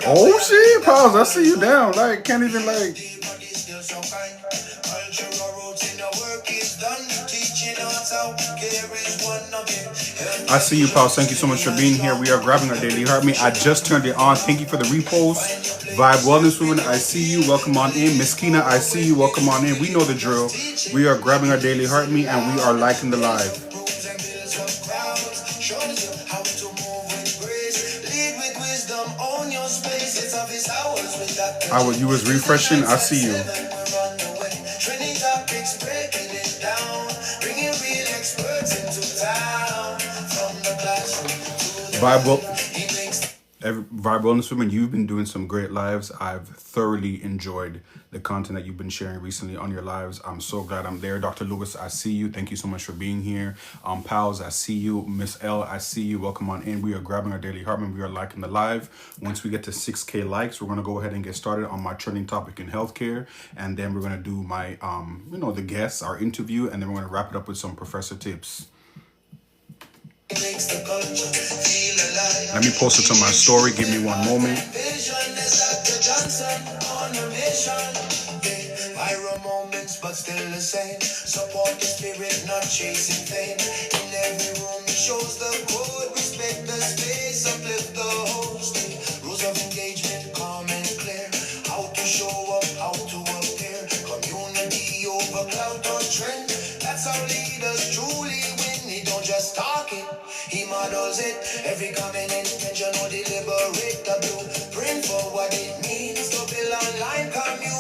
Oh shit, pause. I see you down. Like, can't even like. I see you, pause. Thank you so much for being here. We are grabbing our daily heart me. I just turned it on. Thank you for the repost. Vibe Wellness Women, I see you. Welcome on in. Miss Kina, I see you. Welcome on in. We know the drill. We are grabbing our daily heart me and we are liking the live. You was refreshing. I see you. Vibe Wellness Women, you've been doing some great lives. I've thoroughly enjoyed the content that you've been sharing recently on your lives. I'm so glad I'm there. Dr. Lewis, I see you. Thank you so much for being here. Pals, I see you. Miss L, I see you. Welcome on in. We are grabbing our daily heart and we are liking the live. Once we get to 6K likes, we're going to go ahead and get started on my trending topic in healthcare. And then we're going to do my, the guests, our interview, and then we're going to wrap it up with some professor tips. Let me post it to my story. Give me one moment. But still the same. Support the spirit, not chasing fame. In every room, shows the code. Respect the space, uplift the host. Rules of engagement, calm and clear. How to show up, how to appear. Community over cloud or trend. That's how leaders truly win. He don't just talk it, he models it. Every comment intention will deliberate the blueprint for what it means to build online communities.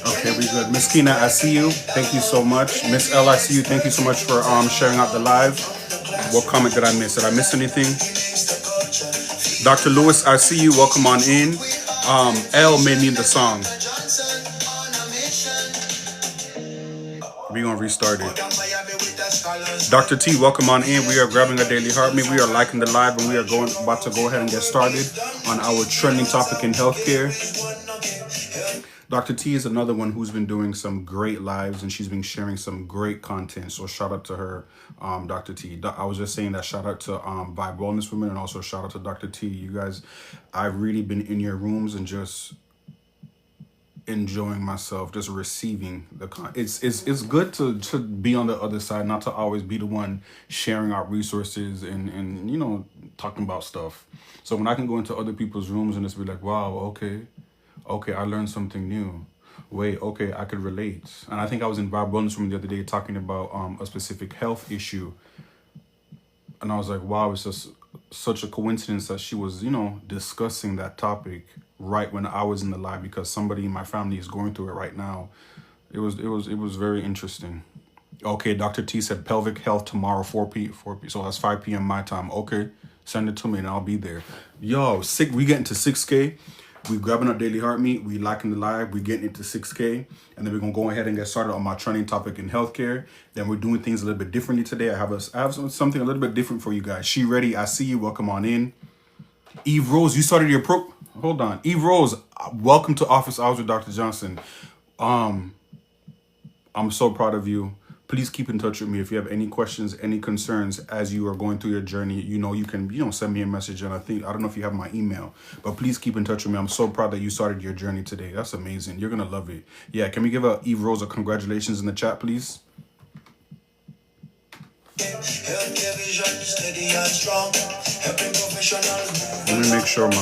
Okay, we good. Miss Kina, I see you. Thank you so much. Miss L, I see you. Thank you so much for sharing out the live. What comment did I miss? Did I miss anything? Dr. Lewis, I see you. Welcome on in. L made me the song. We're going to restart it. Dr. T, welcome on in. We are grabbing a daily heart me. We are liking the live and we are about to go ahead and get started on our trending topic in healthcare. Dr. T is another one who's been doing some great lives and she's been sharing some great content. So shout out to her, Dr. T. I was just saying that shout out to Vibe Wellness Women and also shout out to Dr. T. You guys, I've really been in your rooms and just enjoying myself, just receiving the it's good to be on the other side, not to always be the one sharing our resources and talking about stuff. So when I can go into other people's rooms and just be like, wow, okay, I learned something new. Wait, okay, I could relate. And I think I was in Bob Wellness Room the other day talking about a specific health issue, and I was like, wow, it's just such a coincidence that she was discussing that topic right when I was in the live, because somebody in my family is going through it right now. It was very interesting. Okay, Dr. T said pelvic health tomorrow 4 p.m. So that's 5 p.m. my time. Okay, send it to me and I'll be there. Yo, we getting to 6K. We grabbing our daily heart meat. We liking the live. We getting into 6K, and then we're gonna go ahead and get started on my trending topic in healthcare. Then we're doing things a little bit differently today. I have something a little bit different for you guys. She ready? I see you. Welcome on in. Eve Rose, you started your Hold on, Eve Rose. Welcome to Office Hours with Dr. Johnson. I'm so proud of you. Please keep in touch with me if you have any questions, any concerns as you are going through your journey. You can send me a message, and I don't know if you have my email, but please keep in touch with me. I'm so proud that you started your journey today. That's amazing. You're gonna love it. Yeah, can we give Eve Rose a congratulations in the chat, please? Let me make sure my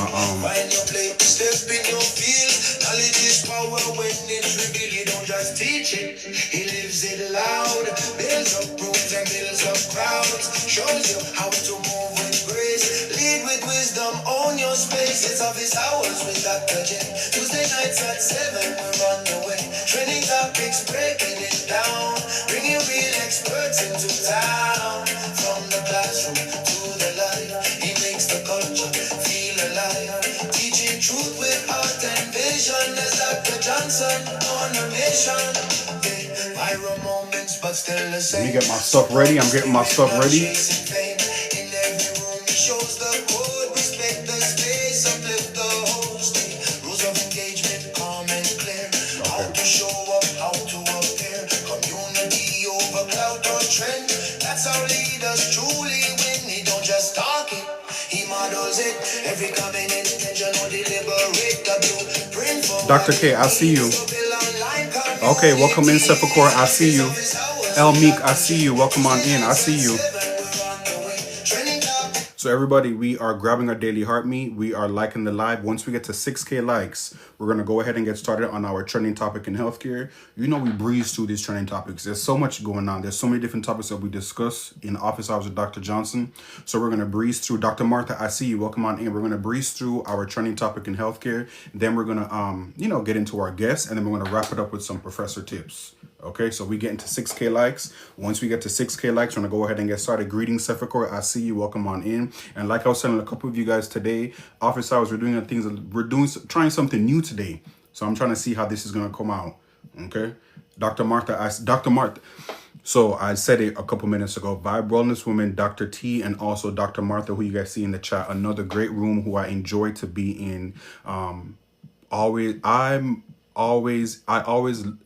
knowledge is power when it's revealed. You don't just teach it, he lives it loud. Builds up rooms and builds up crowds. Shows you how to move with grace. Lead with wisdom, own your space. It's office hours with Dr. J. Tuesday nights at 7, we're on the way. Training topics, breaking it down. Bringing real experts into town. From the classroom to the life, he makes the culture feel alive. Teaching truth with heart and vision. As Dr. Johnson on a mission. Viral moments, but still the same. Let me get my stuff ready. I'm getting my stuff ready. In every room, shows the code. Respect the space, uplift the host. Rules of engagement, calm and clear. How to show up, how to appear. Community trend. That's how leaders truly win. He don't just talk it, he models it. Every coming intentional deliberate the blueprint for Dr. K, I see you. Okay, welcome in, Sefakor. I see you. El Meek, I see you. Welcome on in. I see you. So everybody, we are grabbing our daily heart meat. We are liking the live. Once we get to 6K likes, we're going to go ahead and get started on our trending topic in healthcare. You know, we breeze through these trending topics. There's so much going on. There's so many different topics that we discuss in office hours with Dr. Johnson. So we're going to breeze through. Dr. Martha, I see you. Welcome on in. We're going to breeze through our trending topic in healthcare. Then we're going to, get into our guests, and then we're going to wrap it up with some professor tips. Okay, so we get into 6K likes. Once we get to 6K likes, we're gonna go ahead and get started. Greetings, Sefakor. I see you. Welcome on in. And like I was telling a couple of you guys today, office hours, trying something new today. So I'm trying to see how this is gonna come out. Okay, Dr. Martha. So I said it a couple minutes ago. Vibe Wellness Woman, Dr. T, and also Dr. Martha, who you guys see in the chat. Another great room who I enjoy to be in. I always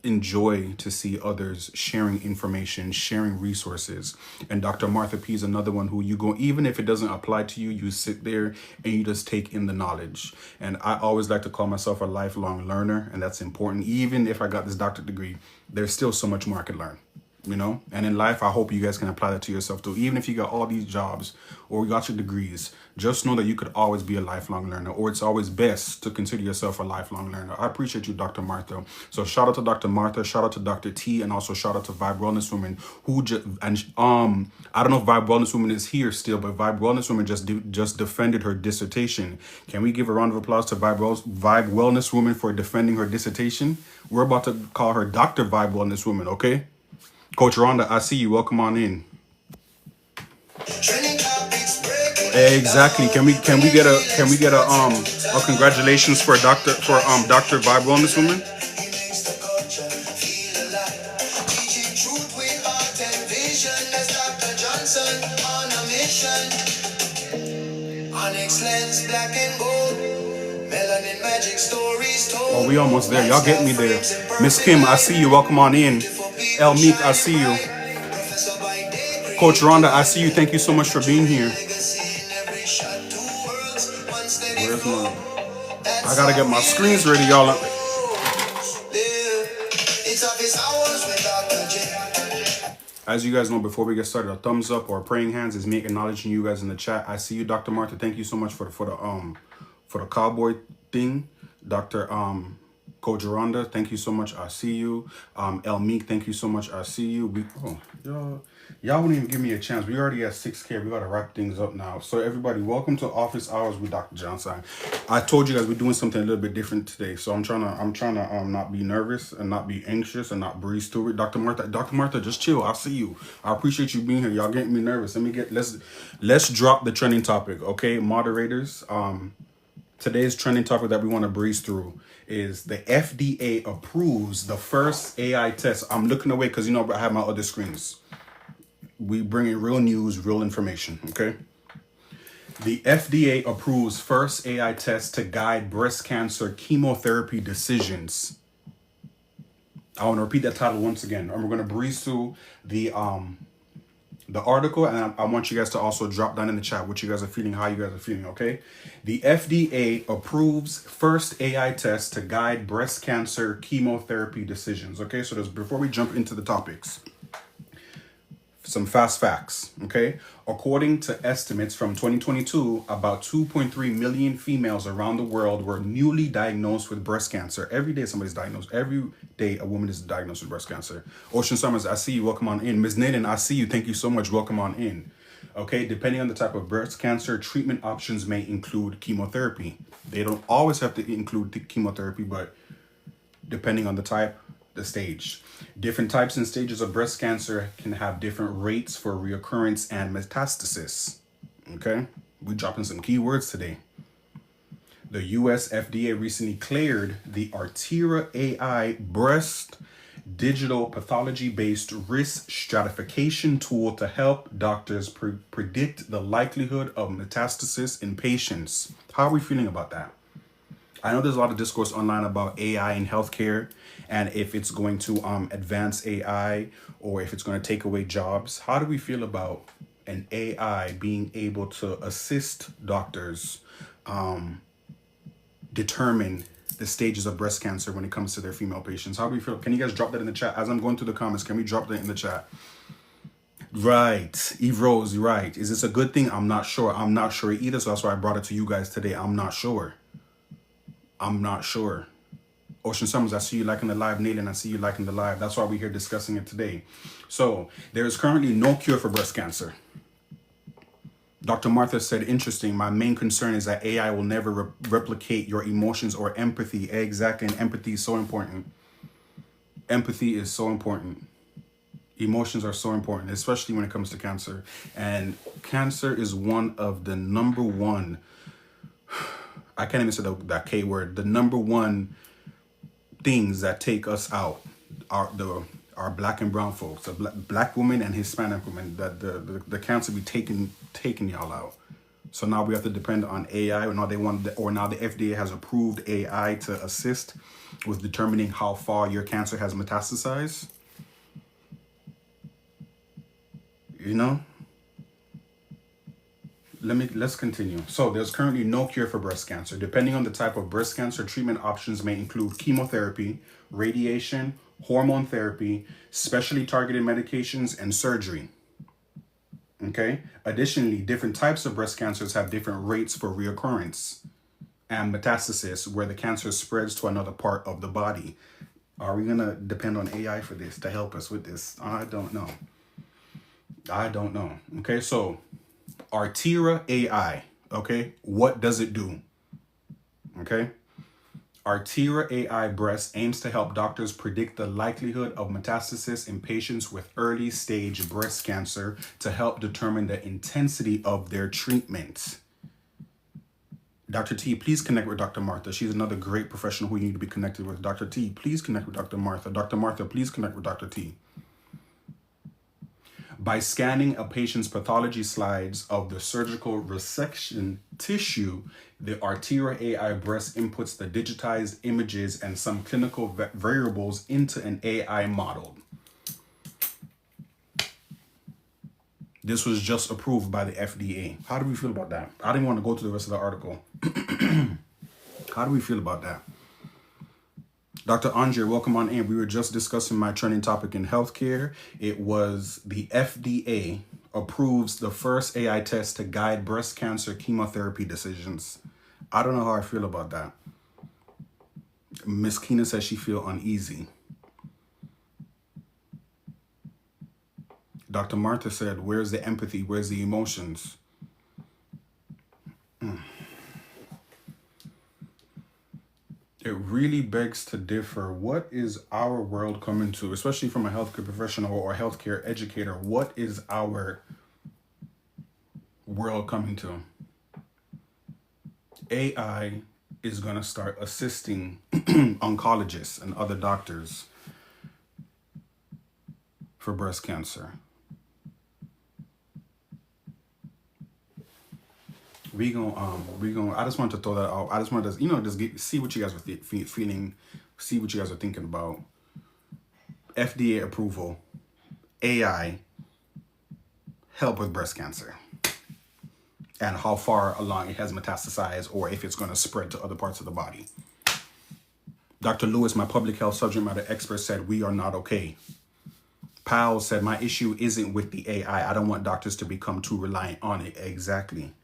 enjoy to see others sharing information, sharing resources. And Dr. Martha P is another one who you go, even if it doesn't apply to you, you sit there and you just take in the knowledge. And I always like to call myself a lifelong learner, and that's important. Even if I got this doctorate degree, there's still so much more I could learn. And in life, I hope you guys can apply that to yourself too. Even if you got all these jobs or you got your degrees, just know that you could always be a lifelong learner, or it's always best to consider yourself a lifelong learner. I appreciate you, Dr. Martha. So shout out to Dr. Martha, shout out to Dr. T, and also shout out to Vibe Wellness Woman, who I don't know if Vibe Wellness Woman is here still, but Vibe Wellness Woman just defended her dissertation. Can we give a round of applause to Vibe Wellness Woman for defending her dissertation? We're about to call her Dr. Vibe Wellness Woman, okay? Coach Rhonda, I see you. Welcome on in. Exactly. Can we get a congratulations for Dr. Vibe Wellness Woman? Oh, we almost there. Y'all get me there. Miss Kim, I see you. Welcome on in. El Meek, I see you. Coach Rhonda, I see you. Thank you so much for being here. Where's my... I gotta get my screens ready, y'all. As you guys know, before we get started, a thumbs up or praying hands is me acknowledging you guys in the chat. I see you, Dr. Martha. Thank you so much for the cowboy thing. Dr. Coach Rhonda, thank you so much. I see you. El Meek, thank you so much. I see you. Y'all wouldn't even give me a chance. We already at 6K. We got to wrap things up now. So everybody, welcome to Office Hours with Dr. Johnson. I told you guys we're doing something a little bit different today. So I'm trying to not be nervous and not be anxious and not breeze through it. Dr. Martha, just chill. I see you. I appreciate you being here. Y'all getting me nervous. Let's drop the trending topic, okay, moderators. Today's trending topic that we want to breeze through is the FDA approves the first AI test. I'm looking away because I have my other screens. We bring in real news, real information, okay? The FDA approves first AI test to guide breast cancer chemotherapy decisions. I want to repeat that title once again. And we're going to breeze through the article, and I want you guys to also drop down in the chat what you guys are feeling, how you guys are feeling, okay? The FDA approves first AI test to guide breast cancer chemotherapy decisions, okay? So before we jump into the topics, some fast facts, okay? According to estimates from 2022, about 2.3 million females around the world were newly diagnosed with breast cancer. Every day somebody's diagnosed. Every day a woman is diagnosed with breast cancer. Ocean Summers, I see you. Welcome on in. Ms. Nathan, I see you. Thank you so much. Welcome on in. Okay, depending on the type of breast cancer, treatment options may include chemotherapy. They don't always have to include the chemotherapy, but depending on the type, the stage. Different types and stages of breast cancer can have different rates for reoccurrence and metastasis. Okay, we're dropping some keywords today. The US FDA recently cleared the Artera AI breast digital pathology-based risk stratification tool to help doctors predict the likelihood of metastasis in patients. How are we feeling about that? I know there's a lot of discourse online about AI in healthcare and if it's going to advance AI or if it's going to take away jobs. How do we feel about an AI being able to assist doctors determine the stages of breast cancer when it comes to their female patients? How do we feel? Can you guys drop that in the chat? As I'm going through the comments, can we drop that in the chat? Right. Eve Rose, right. Is this a good thing? I'm not sure. I'm not sure either. So that's why I brought it to you guys today. I'm not sure. I'm not sure. Ocean Summers, I see you liking the live. Nayland, I see you liking the live. That's why we're here discussing it today. So there is currently no cure for breast cancer. Dr. Martha said, interesting. My main concern is that AI will never replicate your emotions or empathy. Exactly. And empathy is so important. Empathy is so important. Emotions are so important, especially when it comes to cancer. And cancer is one of the number one, I can't even say that K word, the number one things that take us out are black and brown folks, the black women and Hispanic women, that the cancer be taking y'all out. So now we have to depend on AI, or now the FDA has approved AI to assist with determining how far your cancer has metastasized. You know, let's continue. So there's currently no cure for breast cancer. Depending on the type of breast cancer, treatment options may include chemotherapy, radiation, hormone therapy, specially targeted medications, and surgery. Okay. Additionally, different types of breast cancers have different rates for reoccurrence and metastasis, where the cancer spreads to another part of the body. Are we gonna depend on AI for this to help us with this? I don't know. Okay, so Artera AI. Okay, what does it do? Okay, Artera AI Breast aims to help doctors predict the likelihood of metastasis in patients with early stage breast cancer to help determine the intensity of their treatment. Dr. T, please connect with Dr. Martha. She's another great professional who you need to be connected with. Dr. T, please connect with Dr. Martha. Dr. Martha, please connect with Dr. T. By scanning a patient's pathology slides of the surgical resection tissue, the Artera AI Breast inputs the digitized images and some clinical variables into an AI model. This was just approved by the FDA. How do we feel about that? I didn't want to go to the rest of the article. How do we feel about that? Dr. Andre, welcome on in. We were just discussing my trending topic in healthcare. It was the FDA approves the first AI test to guide breast cancer chemotherapy decisions. I don't know how I feel about that. Miss Kina says she feel uneasy. Dr. Martha said, where's the empathy? Where's the emotions? It really begs to differ. What is our world coming to, especially from a healthcare professional or a healthcare educator? What is our world coming to? AI is going to start assisting oncologists and other doctors for breast cancer. I just want to throw that out. I just want to, just see what you guys are feeling, see what you guys are thinking about. FDA approval, AI, help with breast cancer, and how far along it has metastasized or if it's going to spread to other parts of the body. Dr. Lewis, my public health subject matter expert, said, we are not okay. Powell said, my issue isn't with the AI. I don't want doctors to become too reliant on it. Exactly.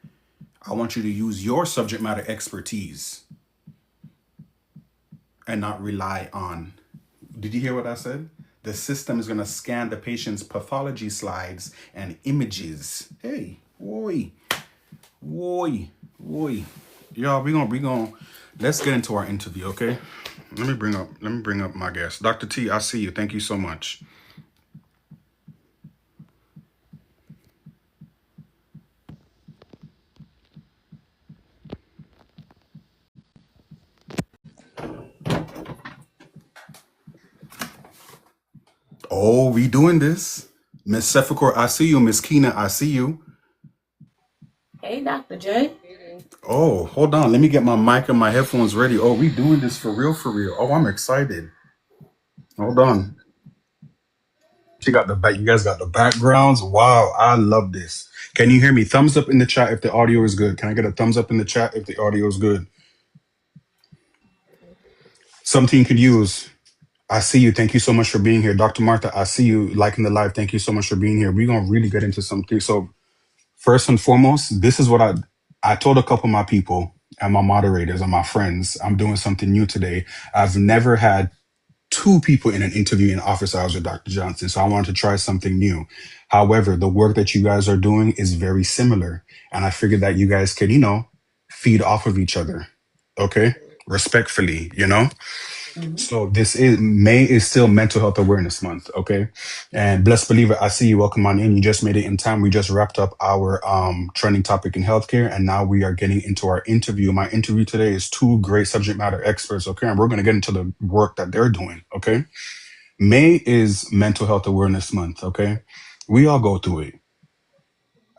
I want you to use your subject matter expertise and not rely on. Did you hear what I said? The system is going to scan the patient's pathology slides and images. Hey, Y'all, we gonna let's get into our interview, okay? Let me bring up my guest. Dr. T, I see you. Thank you so much. Oh, we doing this. Miss Sefakor, I see you. Miss Kina, I see you. Hey, Dr. J. Oh, hold on. Let me get my mic and my headphones ready. Oh, we doing this for real, for real. Oh, I'm excited. Hold on. She got the back. You guys got the backgrounds. Wow, I love this. Can you hear me? Thumbs up in the chat if the audio is good. Can I get a thumbs up in the chat if the audio is good? Something you could use. I see you. Thank you so much for being here. Dr. Martha, I see you liking the live. Thank you so much for being here. We're going to really get into something. So, first and foremost, this is what I told a couple of my people and my moderators and my friends, I'm doing something new today. I've never had two people in an interview in office hours with Dr. Johnson. So I wanted to try something new. However, the work that you guys are doing is very similar. And I figured that you guys could, feed off of each other. Okay. Respectfully, Mhm. so this is May is still Mental Health Awareness Month, okay? And blessed believer, I see you. Welcome on in. You just made it in time. We just wrapped up our trending topic in healthcare, and now we are getting into our interview. My interview today is two great subject matter experts, okay? And we're going to get into the work that they're doing, okay? May is Mental Health Awareness Month, okay? We all go through it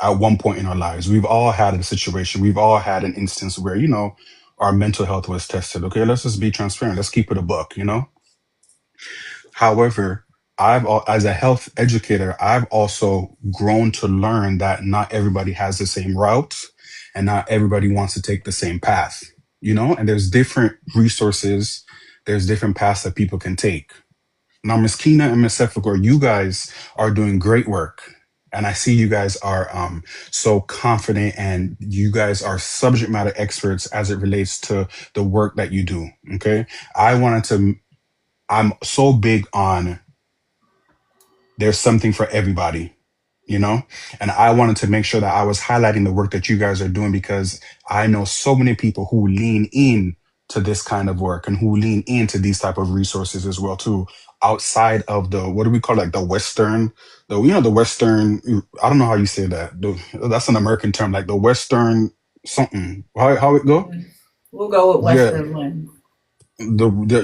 at one point in our lives. We've all had a situation. We've all had an instance where, our mental health was tested. Okay, let's just be transparent. Let's keep it a buck. However, as a health educator, I've also grown to learn that not everybody has the same route and not everybody wants to take the same path, and there's different resources, there's different paths that people can take. Now, Miss Kina and Miss Sefakor, you guys are doing great work. And I see you guys are so confident and you guys are subject matter experts as it relates to the work that you do. Okay. I wanted to, I'm so big on there's something for everybody, you know? And I wanted to make sure that I was highlighting the work that you guys are doing because I know so many people who lean in to this kind of work and who lean into these type of resources as well too, outside of the, what do we call, like the Western, the Western, I don't know how you say that. That's an American term, like the Western something. How it go? We'll go with Yeah, Western one.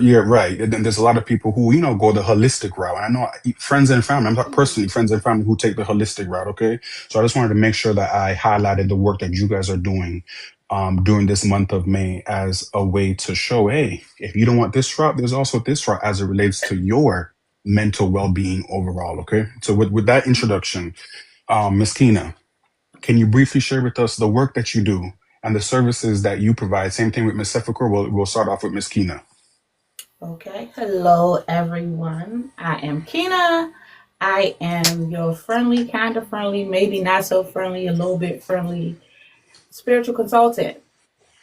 yeah, right. And then there's a lot of people who go the holistic route. And I know friends and family. I'm talking personally friends and family who take the holistic route. Okay, so I just wanted to make sure that I highlighted the work that you guys are doing during this month of May as a way to show, hey, if you don't want this route, there's also this route as it relates to your mental well-being overall. Okay, so with that introduction, Miss Kina, can you briefly share with us the work that you do and the services that you provide? Same thing with Miss Sefakor. We'll start off with Miss Kina. Okay. Hello, everyone. I am Kina. I am your friendly, kind of friendly, maybe not so friendly, a little bit friendly spiritual consultant.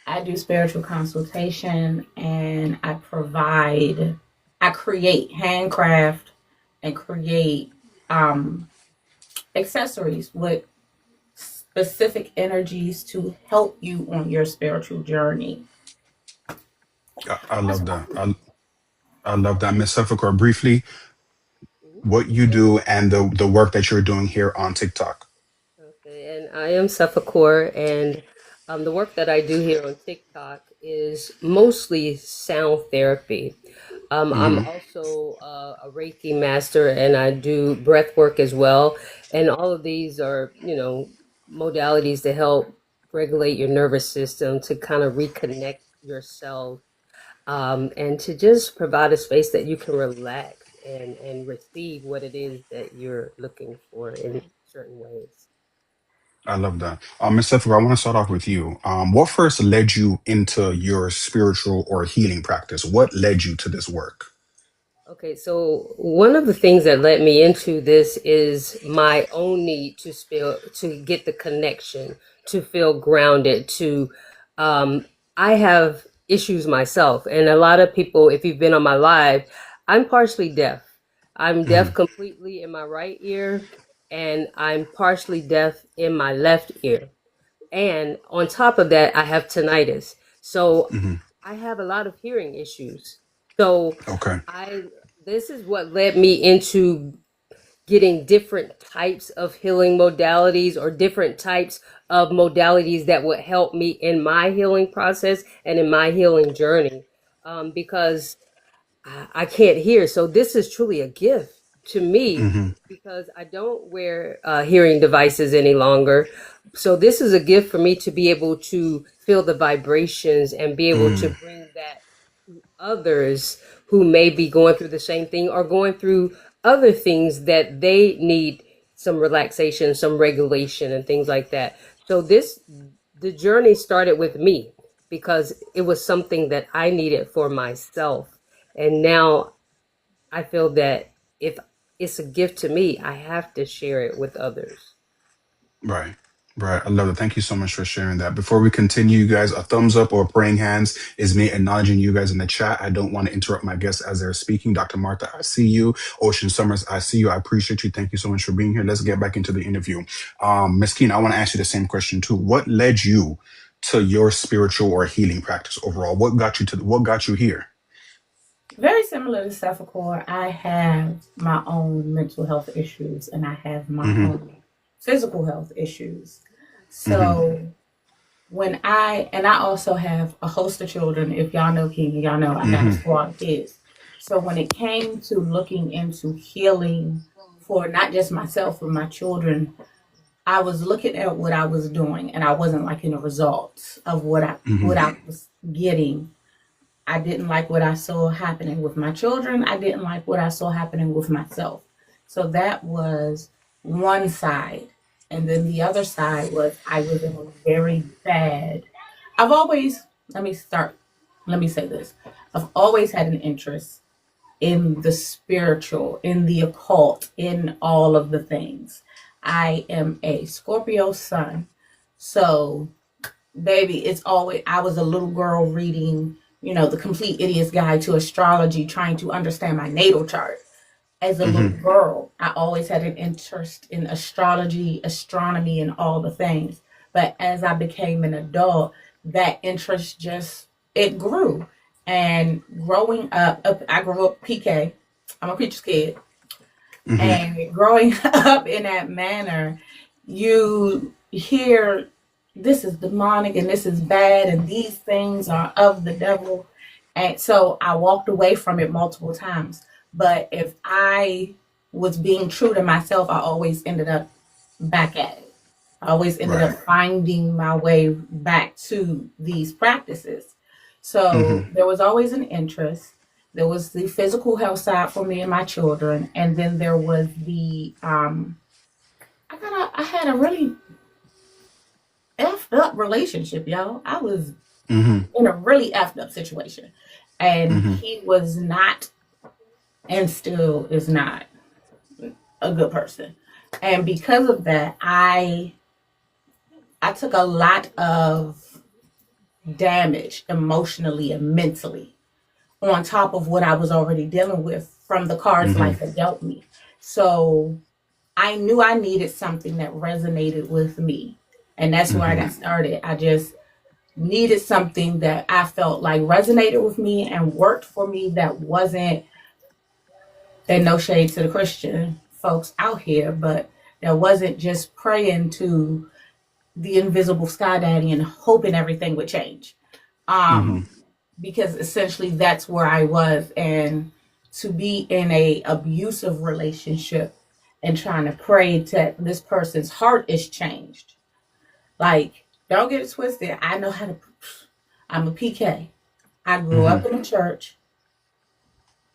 I do spiritual consultation and I create handcraft and create um, accessories with specific energies to help you on your spiritual journey. I That's love what that. I do. I love that. Miss Sefakor, briefly, Mhm. what you And do and the work that you're doing here on TikTok. okay, and I am Sefakor, and the work that I do here on TikTok is mostly sound therapy. I'm Hmm. also a Reiki master, and I do breath work as well. And all of these are, modalities to help regulate your nervous system, to kind of reconnect yourself, and to just provide a space that you can relax and receive what it is that you're looking for in certain ways. I love that. Miss Sefakor, I want to start off with you. What first led you into your spiritual or healing practice? What led you to this work? Okay, so one of the things that led me into this is my own need to get the connection, to feel grounded, to I have issues myself. And a lot of people, if you've been on my live, I'm partially deaf. I'm deaf Hmm. completely in my right ear, and I'm partially deaf in my left ear. And on top of that, I have tinnitus. So Hmm. I have a lot of hearing issues. So Okay. I this is what led me into getting different types of healing modalities, or different types of modalities that would help me in my healing process and in my healing journey. Because I can't hear. So this is truly a gift to me Mm-hmm. because I don't wear hearing devices any longer. So this is a gift for me to be able to feel the vibrations and be able to Mm. bring that to others who may be going through the same thing or going through other things that they need some relaxation, some regulation, and things like that. So the journey started with me because it was something that I needed for myself. And now I feel that if it's a gift to me, I have to share it with others. Right. Right. I love it. Thank you so much for sharing that. Before we continue, you guys, a thumbs up or praying hands is me acknowledging you guys in the chat. I don't want to interrupt my guests as they're speaking. Dr. Martha, I see you. Ocean Summers, I see you. I appreciate you. Thank you so much for being here. Let's get back into the interview. Ms. Keene, I want to ask you the same question too. What led you to your spiritual or healing practice overall? What got you here? Very similar to Sefakor, I have my own mental health issues and I have my Mm-hmm. own physical health issues. Mm-hmm. So I also have a host of children. If y'all know King, y'all know I got a Mm-hmm. squad of kids. So when it came to looking into healing for not just myself, but my children, I was looking at what I was doing and I wasn't liking the results of Mm-hmm. what I was getting. I didn't like what I saw happening with my children. I didn't like what I saw happening with myself. So that was one side. And then the other side was I was in a very bad. I've always, let me start, let me say this. I've always had an interest in the spiritual, in the occult, in all of the things. I am a Scorpio sun. So baby, it's always, I was a little girl reading, the Complete Idiot's Guide to Astrology, trying to understand my natal chart. As a little Mm-hmm. girl, I always had an interest in astrology, astronomy, and all the things. But as I became an adult, that interest just, it grew. And growing up, I grew up PK. I'm a preacher's kid. Mm-hmm. And growing up in that manner, you hear this is demonic and this is bad and these things are of the devil. And so I walked away from it multiple times. But if I was being true to myself, I always ended up back at it. I always ended Right. up finding my way back to these practices. Mm-hmm. So there was always an interest. There was the physical health side for me and my children, and then there was the I had a really effed up relationship, y'all. I was Mm-hmm. in a really effed up situation, and Mm-hmm. he was not, and still is not, a good person. And because of that, I took a lot of damage emotionally and mentally on top of what I was already dealing with from the cards Mm-hmm. life had dealt me. So I knew I needed something that resonated with me. And that's where I Mm-hmm. got started. I just needed something that I felt like resonated with me and worked for me that wasn't, and no shade to the Christian folks out here, but that wasn't just praying to the invisible sky daddy and hoping everything would change. Mm-hmm. Um, because essentially that's where I was, and to be in a abusive relationship and trying to pray that this person's heart is changed. Like, don't get it twisted. I know how to. I'm a PK. I grew Mm-hmm. up in a church.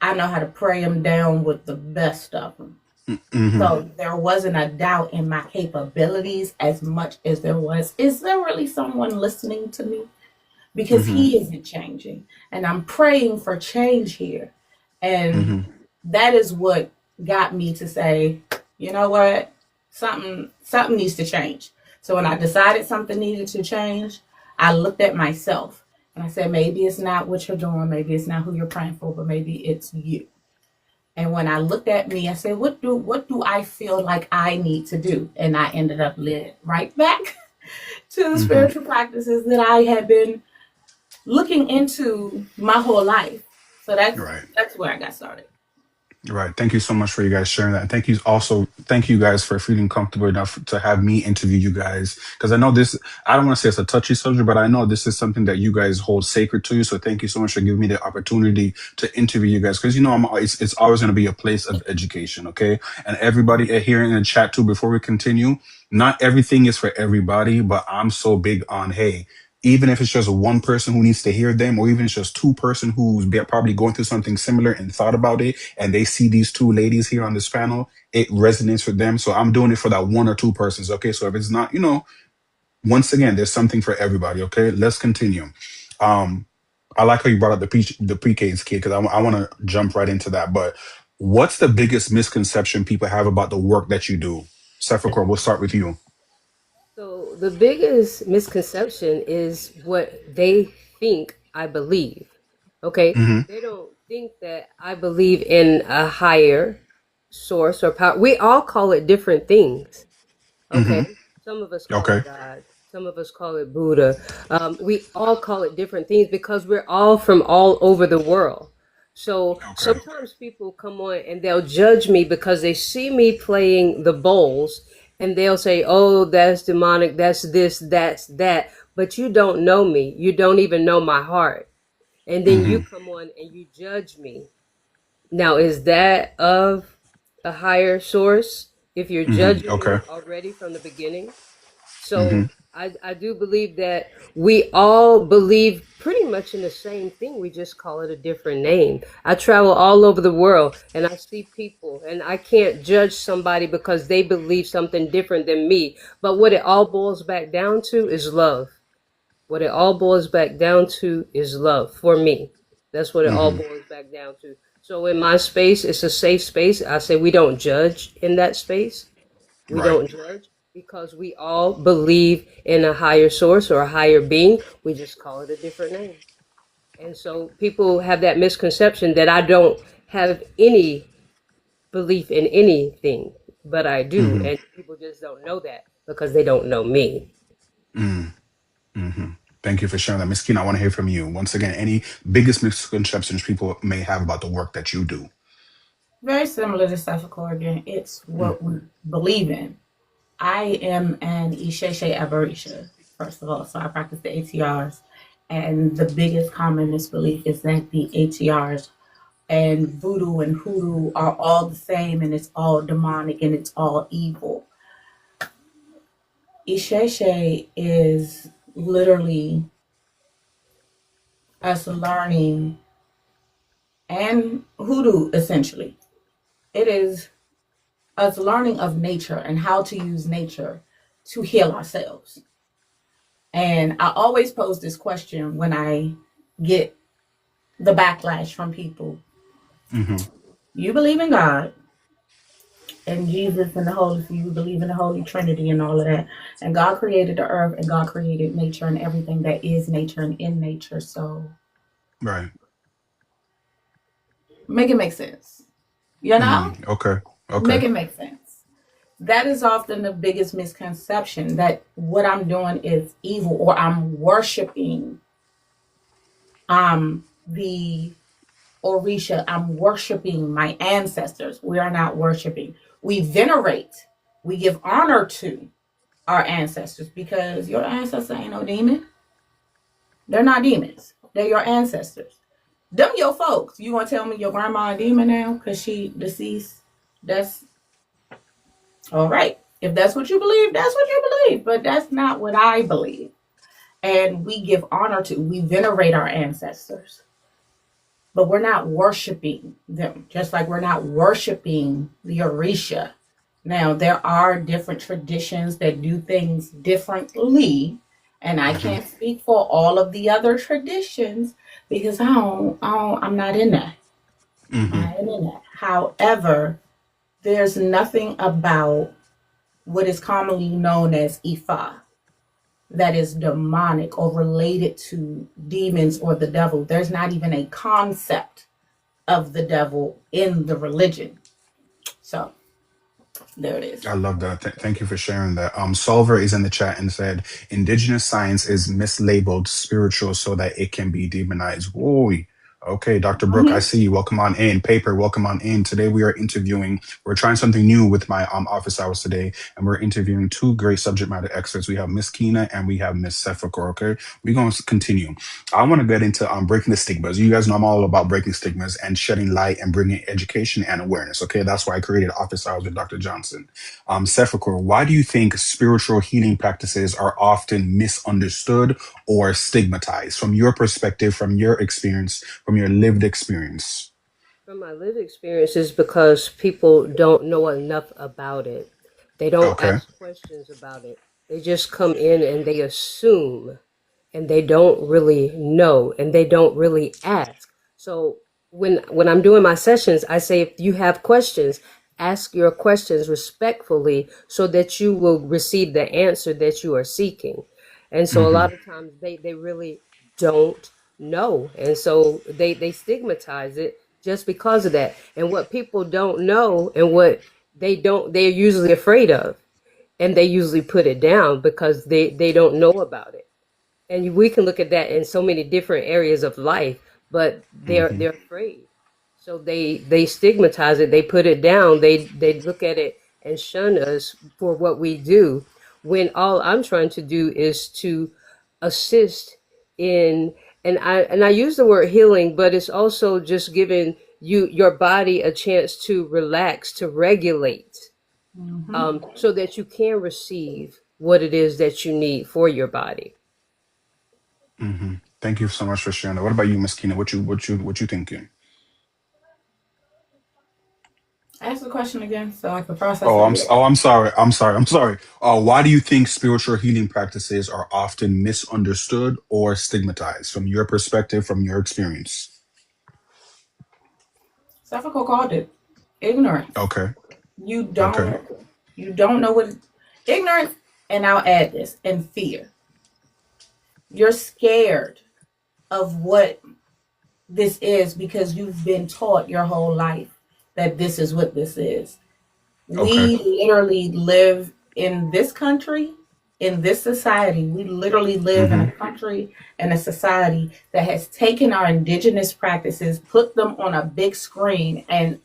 I know how to pray them down with the best of them. Mm-hmm. So there wasn't a doubt in my capabilities as much as there was. Is there really someone listening to me? Because Mm-hmm. he isn't changing. And I'm praying for change here. And Mm-hmm. that is what got me to say, you know what? Something needs to change. So when I decided something needed to change, I looked at myself and I said, maybe it's not what you're doing, maybe it's not who you're praying for, but maybe it's you. And when I looked at me, I said, what do I feel like I need to do? And I ended up led right back to the Mm-hmm. spiritual practices that I had been looking into my whole life. So that's Right. that's where I got started. Right. Thank you so much for you guys sharing that. And thank you guys for feeling comfortable enough to have me interview you guys. Because I know this, I don't want to say it's a touchy subject, but I know this is something that you guys hold sacred to you. So thank you so much for giving me the opportunity to interview you guys. Because, it's always going to be a place of education. Okay. And everybody here in the chat too, before we continue, not everything is for everybody, but I'm so big on, hey, even if it's just one person who needs to hear them, or even it's just two-person who's probably going through something similar and thought about it, and they see these two ladies here on this panel, it resonates with them. So I'm doing it for that one or two persons. Okay. So if it's not, once again, there's something for everybody. Okay. Let's continue. Um, I like how you brought up the pre-K's kid, because I want to jump right into that. But what's the biggest misconception people have about the work that you do? Sefakor, we'll start with you. So the biggest misconception is what they think I believe. Okay? Mm-hmm. They don't think that I believe in a higher source or power. We all call it different things. Mm-hmm. Okay? Some of us call Okay. it God. Some of us call it Buddha. We all call it different things because we're all from all over the world. So Okay. sometimes people come on and they'll judge me because they see me playing the bowls and they'll say, oh, that's demonic, that's this, that's that. But you don't know me. You don't even know my heart. And then you Mm-hmm. come on and you judge me. Now, is that of a higher source if you're Mm-hmm. judging Okay. me already from the beginning? Mm-hmm. So I do believe that we all believe pretty much in the same thing. We just call it a different name. I travel all over the world and I see people, and I can't judge somebody because they believe something different than me. But what it all boils back down to is love. What it all boils back down to is love for me. That's what it all Mm-hmm. boils back down to. So in my space, it's a safe space. I say we don't judge in that space. We Right. don't judge because we all believe in a higher source or a higher being. We just call it a different name. And so people have that misconception that I don't have any belief in anything, but I do. Mm-hmm. And people just don't know that because they don't know me. Mm-hmm. Thank you for sharing that. Miss Kina, I want to hear from you. Once again, any biggest misconceptions people may have about the work that you do? Very similar to Sefakor again. It's Mm. what we believe in. I am an Isheshe Abarisha, first of all, so I practice the ATRs. And the biggest common misbelief is that the ATRs and voodoo and hoodoo are all the same and it's all demonic and it's all evil. Isheshe is literally us learning, and hoodoo essentially. It is us learning of nature and how to use nature to heal ourselves. And I always pose this question when I get the backlash from people. Mm-hmm. You believe in God and Jesus and the Holy, so you believe in the Holy Trinity and all of that. And God created the earth and God created nature and everything that is nature and in nature. So Right. make it make sense. You know? Okay. Okay. Make it make sense. That is often the biggest misconception, that what I'm doing is evil or I'm worshiping the Orisha. I'm worshiping my ancestors. We are not worshiping. We venerate, we give honor to our ancestors because your ancestor ain't no demon. They're not demons. They're your ancestors. Them your folks. You want to tell me your grandma a demon now because she deceased? That's all right. If that's what you believe, that's what you believe. But that's not what I believe. And we give honor to, we venerate our ancestors. But we're not worshiping them, just like we're not worshiping the Orisha. Now, there are different traditions that do things differently, and I Mm-hmm. can't speak for all of the other traditions because I'm not in that. Mm-hmm. I am in that. However, there's nothing about what is commonly known as Ifa that is demonic or related to demons or the devil. There's not even a concept of the devil in the religion. So there it is. I love that. Thank you for sharing that. Solver is in the chat and said, indigenous science is mislabeled spiritual so that it can be demonized. Whoa. Okay, Dr. Brooke, I Mhm. see you. Welcome on in. Paper, welcome on in. Today we are interviewing. We're trying something new with my office hours today, and we're interviewing two great subject matter experts. We have Miss Kina and we have Miss Sefakor. Okay, we're going to continue. I want to get into breaking the stigmas. You guys know I'm all about breaking stigmas and shedding light and bringing education and awareness. Okay, that's why I created Office Hours with Dr. Johnson. Sefakor, why do you think spiritual healing practices are often misunderstood or stigmatized from your perspective, from your experience? From your lived experience. From my lived experiences, because people don't know enough about it. They don't Okay. ask questions about it. They just come in and they assume, and they don't really know, and they don't really ask. So when I'm doing my sessions, I say, if you have questions, ask your questions respectfully so that you will receive the answer that you are seeking. And so a Mm-hmm. lot of times they really don't know. And so they stigmatize it just because of that. And what people don't know, and what they're usually afraid of, and they usually put it down because they don't know about it. And we can look at that in so many different areas of life, but Mm-hmm. they're afraid, so they stigmatize it, they put it down, they look at it and shun us for what we do, when all I'm trying to do is to assist in, and I use the word healing, but it's also just giving your body a chance to relax, to regulate, Mhm. so that you can receive what it is that you need for your body. Mm-hmm. Thank you so much for sharing that. What about you, Miss Kina? What you thinking? Ask the question again so I can process it. I'm sorry. I'm sorry. Why do you think spiritual healing practices are often misunderstood or stigmatized from your perspective, from your experience? Suffolk called it ignorance. Okay. You Okay. don't you don't know what ignorance, and I'll add this, and fear. You're scared of what this is because you've been taught your whole life that this is what this is. Okay. We literally live in this country, in this society. We literally live in Mm-hmm. a country and a society that has taken our indigenous practices, put them on a big screen, and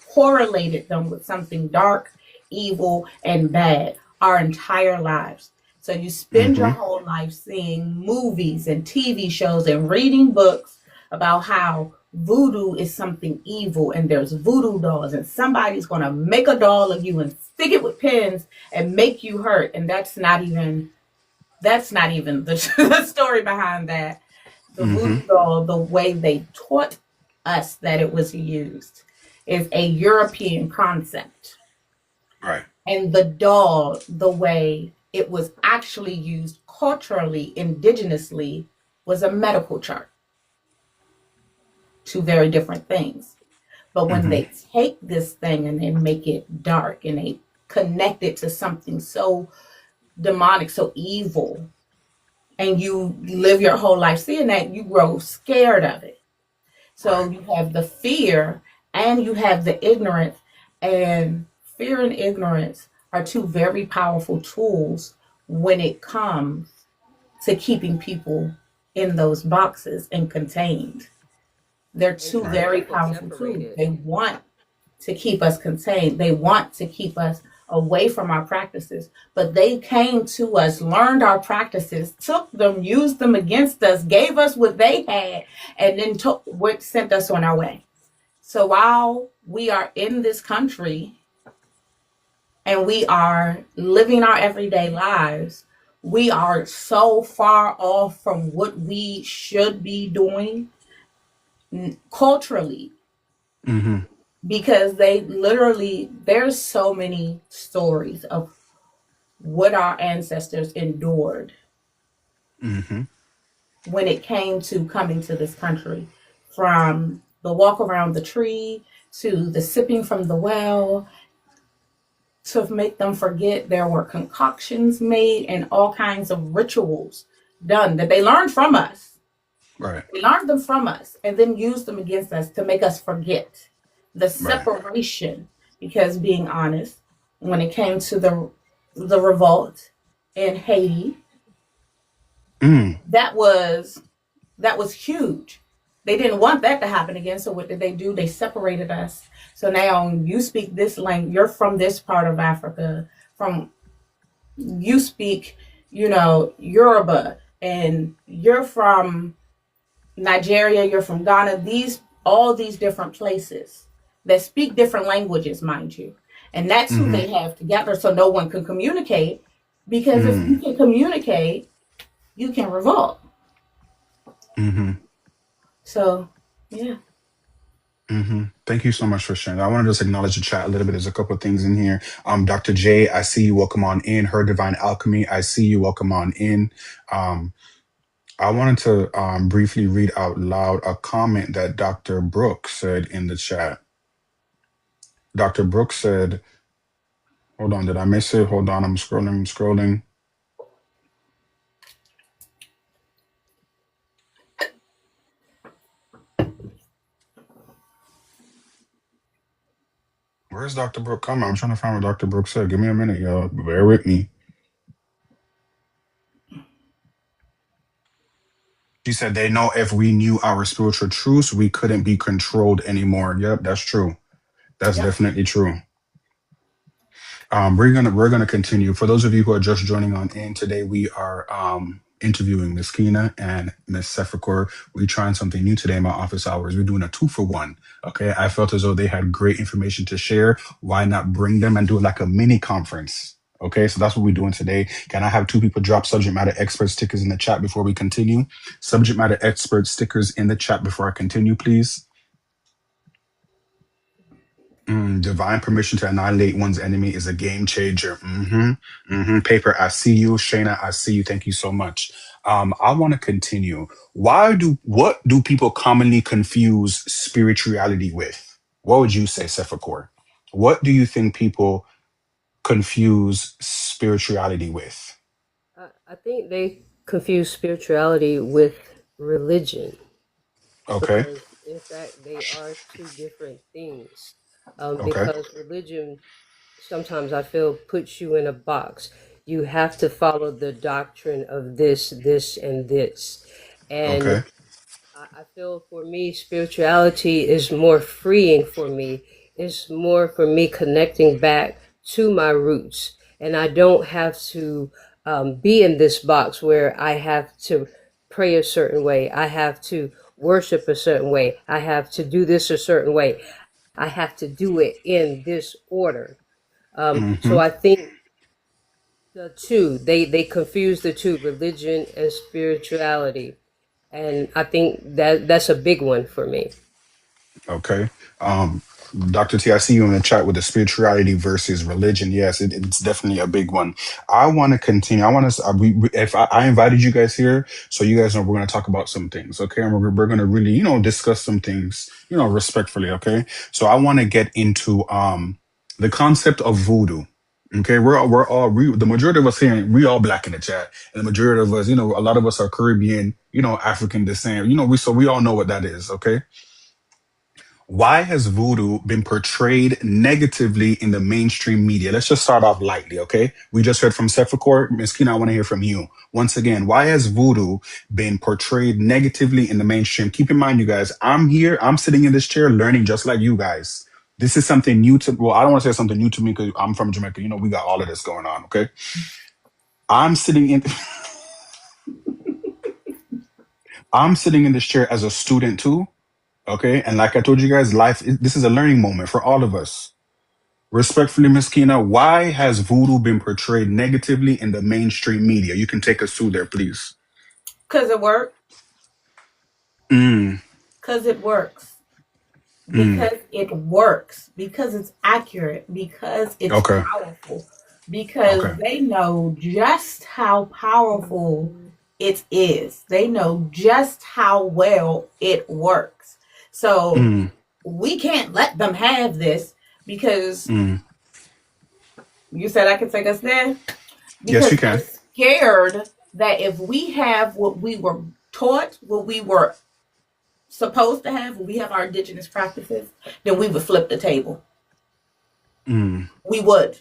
correlated them with something dark, evil, and bad our entire lives. So you spend your Mm-hmm. whole life seeing movies and TV shows and reading books about how voodoo is something evil and there's voodoo dolls and somebody's going to make a doll of you and stick it with pins and make you hurt, and that's not even the, the story behind that. The Mm-hmm. voodoo doll, the way they taught us that it was used, is a European concept, Right. and the doll, the way it was actually used culturally, indigenously, was a medical chart. Two very different things. But when Mm-hmm. they take this thing and they make it dark and they connect it to something so demonic, so evil, and you live your whole life seeing that, you grow scared of it. So Right. you have the fear and you have the ignorance. And fear and ignorance are two very powerful tools when it comes to keeping people in those boxes and contained. They're And two trying to Right. very keep us powerful tools. separated. They want to keep us contained. They want to keep us away from our practices. But they came to us, learned our practices, took them, used them against us, gave us what they had, and then sent us on our way. So while we are in this country and we are living our everyday lives, we are so far off from what we should be doing culturally, Mm-hmm. because they literally, there's so many stories of what our ancestors endured Mm-hmm. when it came to coming to this country, from the walk around the tree to the sipping from the well, to make them forget there were concoctions made and all kinds of rituals done that they learned from us. Right. They learned them from us and then used them against us to make us forget the Right. separation. Because being honest, when it came to the revolt in Haiti, Mm. that was that was huge. They didn't want that to happen again. So what did they do? They separated us. So now you speak this language. You're from this part of Africa. From you speak, Yoruba, and you're from Nigeria. You're from Ghana. All these different places that speak different languages, mind you, and that's who Mm-hmm. they have together. So no one can communicate, because if you Mm. can communicate, you can revolt. Mm-hmm. So yeah. Mm-hmm. Thank you so much for sharing. I want to just acknowledge the chat a little bit. There's a couple of things in here. Dr. J, I see you. Welcome on in. Her Divine Alchemy, I see you. Welcome on in. Um, I wanted to briefly read out loud a comment that Dr. Brooks said in the chat. Dr. Brooks said, hold on, did I miss it? Hold on, I'm scrolling. Where's Dr. Brooks coming? I'm trying to find what Dr. Brooks said. Give me a minute, y'all. Bear with me. She said they know if we knew our spiritual truths, we couldn't be controlled anymore. Yep, that's true. That's Yep. definitely true. We're gonna continue. For those of you who are just joining on in today, we are interviewing Miss Kina and Miss Sefakor. We're trying something new today in my office hours. We're doing a 2-for-1. Okay, I felt as though they had great information to share. Why not bring them and do it like a mini conference? Okay, so that's what we're doing today. Can I have 2 people drop subject matter expert stickers in the chat before we continue? Subject matter expert stickers in the chat before I continue, please. Divine permission to annihilate one's enemy is a game changer. Paper, I see you. Shayna, I see you. Thank you so much. I want to continue. What do people commonly confuse spirituality with? What would you say, Sefakor? What do you think people confuse spirituality with? I think they confuse spirituality with religion, Okay. because in fact they are two different things. Okay. Because religion sometimes I feel puts you in a box. You have to follow the doctrine of this, and this. And Okay. I feel for me, spirituality is more freeing for me. It's more for me connecting back to my roots. And I don't have to be in this box where I have to pray a certain way. I have to worship a certain way. I have to do this a certain way. I have to do it in this order. So Mm-hmm. I think the two, they confuse the two, religion and spirituality. And I think that's a big one for me. Okay. Um, Dr. T, I see you in the chat with the spirituality versus religion. Yes, it's definitely a big one. I want to continue. I want to, if I invited you guys here, so you guys know we're going to talk about some things. Okay. And we're going to really, discuss some things, respectfully. Okay. So I want to get into, the concept of voodoo. Okay. The majority of us here, we all black in the chat. And the majority of us, a lot of us are Caribbean, African descent, so we all know what that is. Okay. Why has voodoo been portrayed negatively in the mainstream media? Let's just start off lightly, okay? We just heard from Sefakor. Ms. Kina, I want to hear from you. Once again, why has voodoo been portrayed negatively in the mainstream? Keep in mind, you guys, I'm sitting in this chair learning just like you guys. This is something new well, I don't want to say something new to me because I'm from Jamaica. We got all of this going on, okay? I'm sitting in I'm sitting in this chair as a student too, okay? And like I told you guys, this is a learning moment for all of us. Respectfully, Miss Kina, why has voodoo been portrayed negatively in the mainstream media? You can take us through there, please. Because it works. Mm, Because it works. mm, Because it works. Because it's accurate. Because it's okay, powerful. Because okay. they know just how powerful it is. They know just how well it works. So Mm, we can't let them have this, because mm. you said I could take us there. Yes, you Because they're can. scared that if we have what we were taught, what we were supposed to have, when we have our indigenous practices, then we would flip the table. Mm, We would.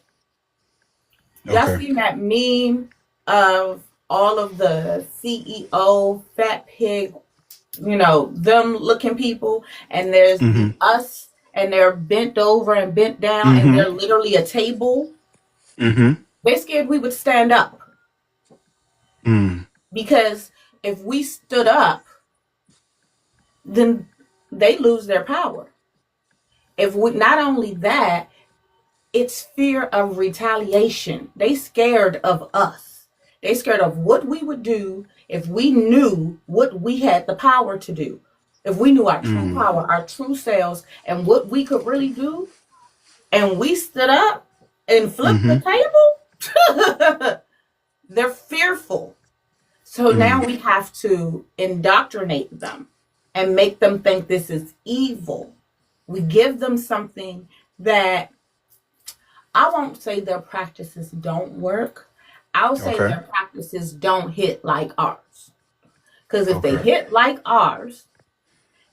Y'all okay. seen that meme of all of the CEO fat pig them looking people, and there's the Mm-hmm. us, and they're bent over and bent down, and Mm-hmm. they're literally a table. Mm-hmm. They scared we would stand up, Mm. because if we stood up, then they lose their power. If we, not only that, it's fear of retaliation. They scared of us. They scared of what we would do if we knew what we had the power to do. If we knew our true Mm. power, our true selves, and what we could really do, and we stood up and flipped the Mm-hmm. table, they're fearful. So now Mm. we have to indoctrinate them and make them think this is evil. We give them something that, I won't say their practices don't work. I'll say Okay. their practices don't hit like ours. Because if they Okay. hit like ours,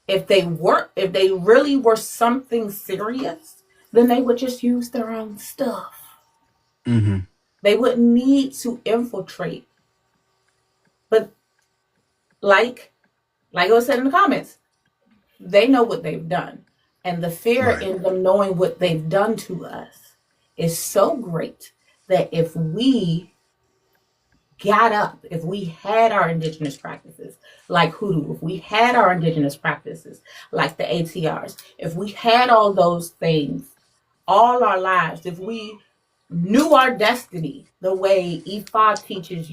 if they really were something serious, then they would just use their own stuff. Mm-hmm. They wouldn't need to infiltrate. But like I was said in the comments, they know what they've done. And the fear Right. in them knowing what they've done to us is so great that if we got up, if we had our indigenous practices like hoodoo, if we had our indigenous practices like the ATRs, if we had all those things all our lives, if we knew our destiny the way Ifa teaches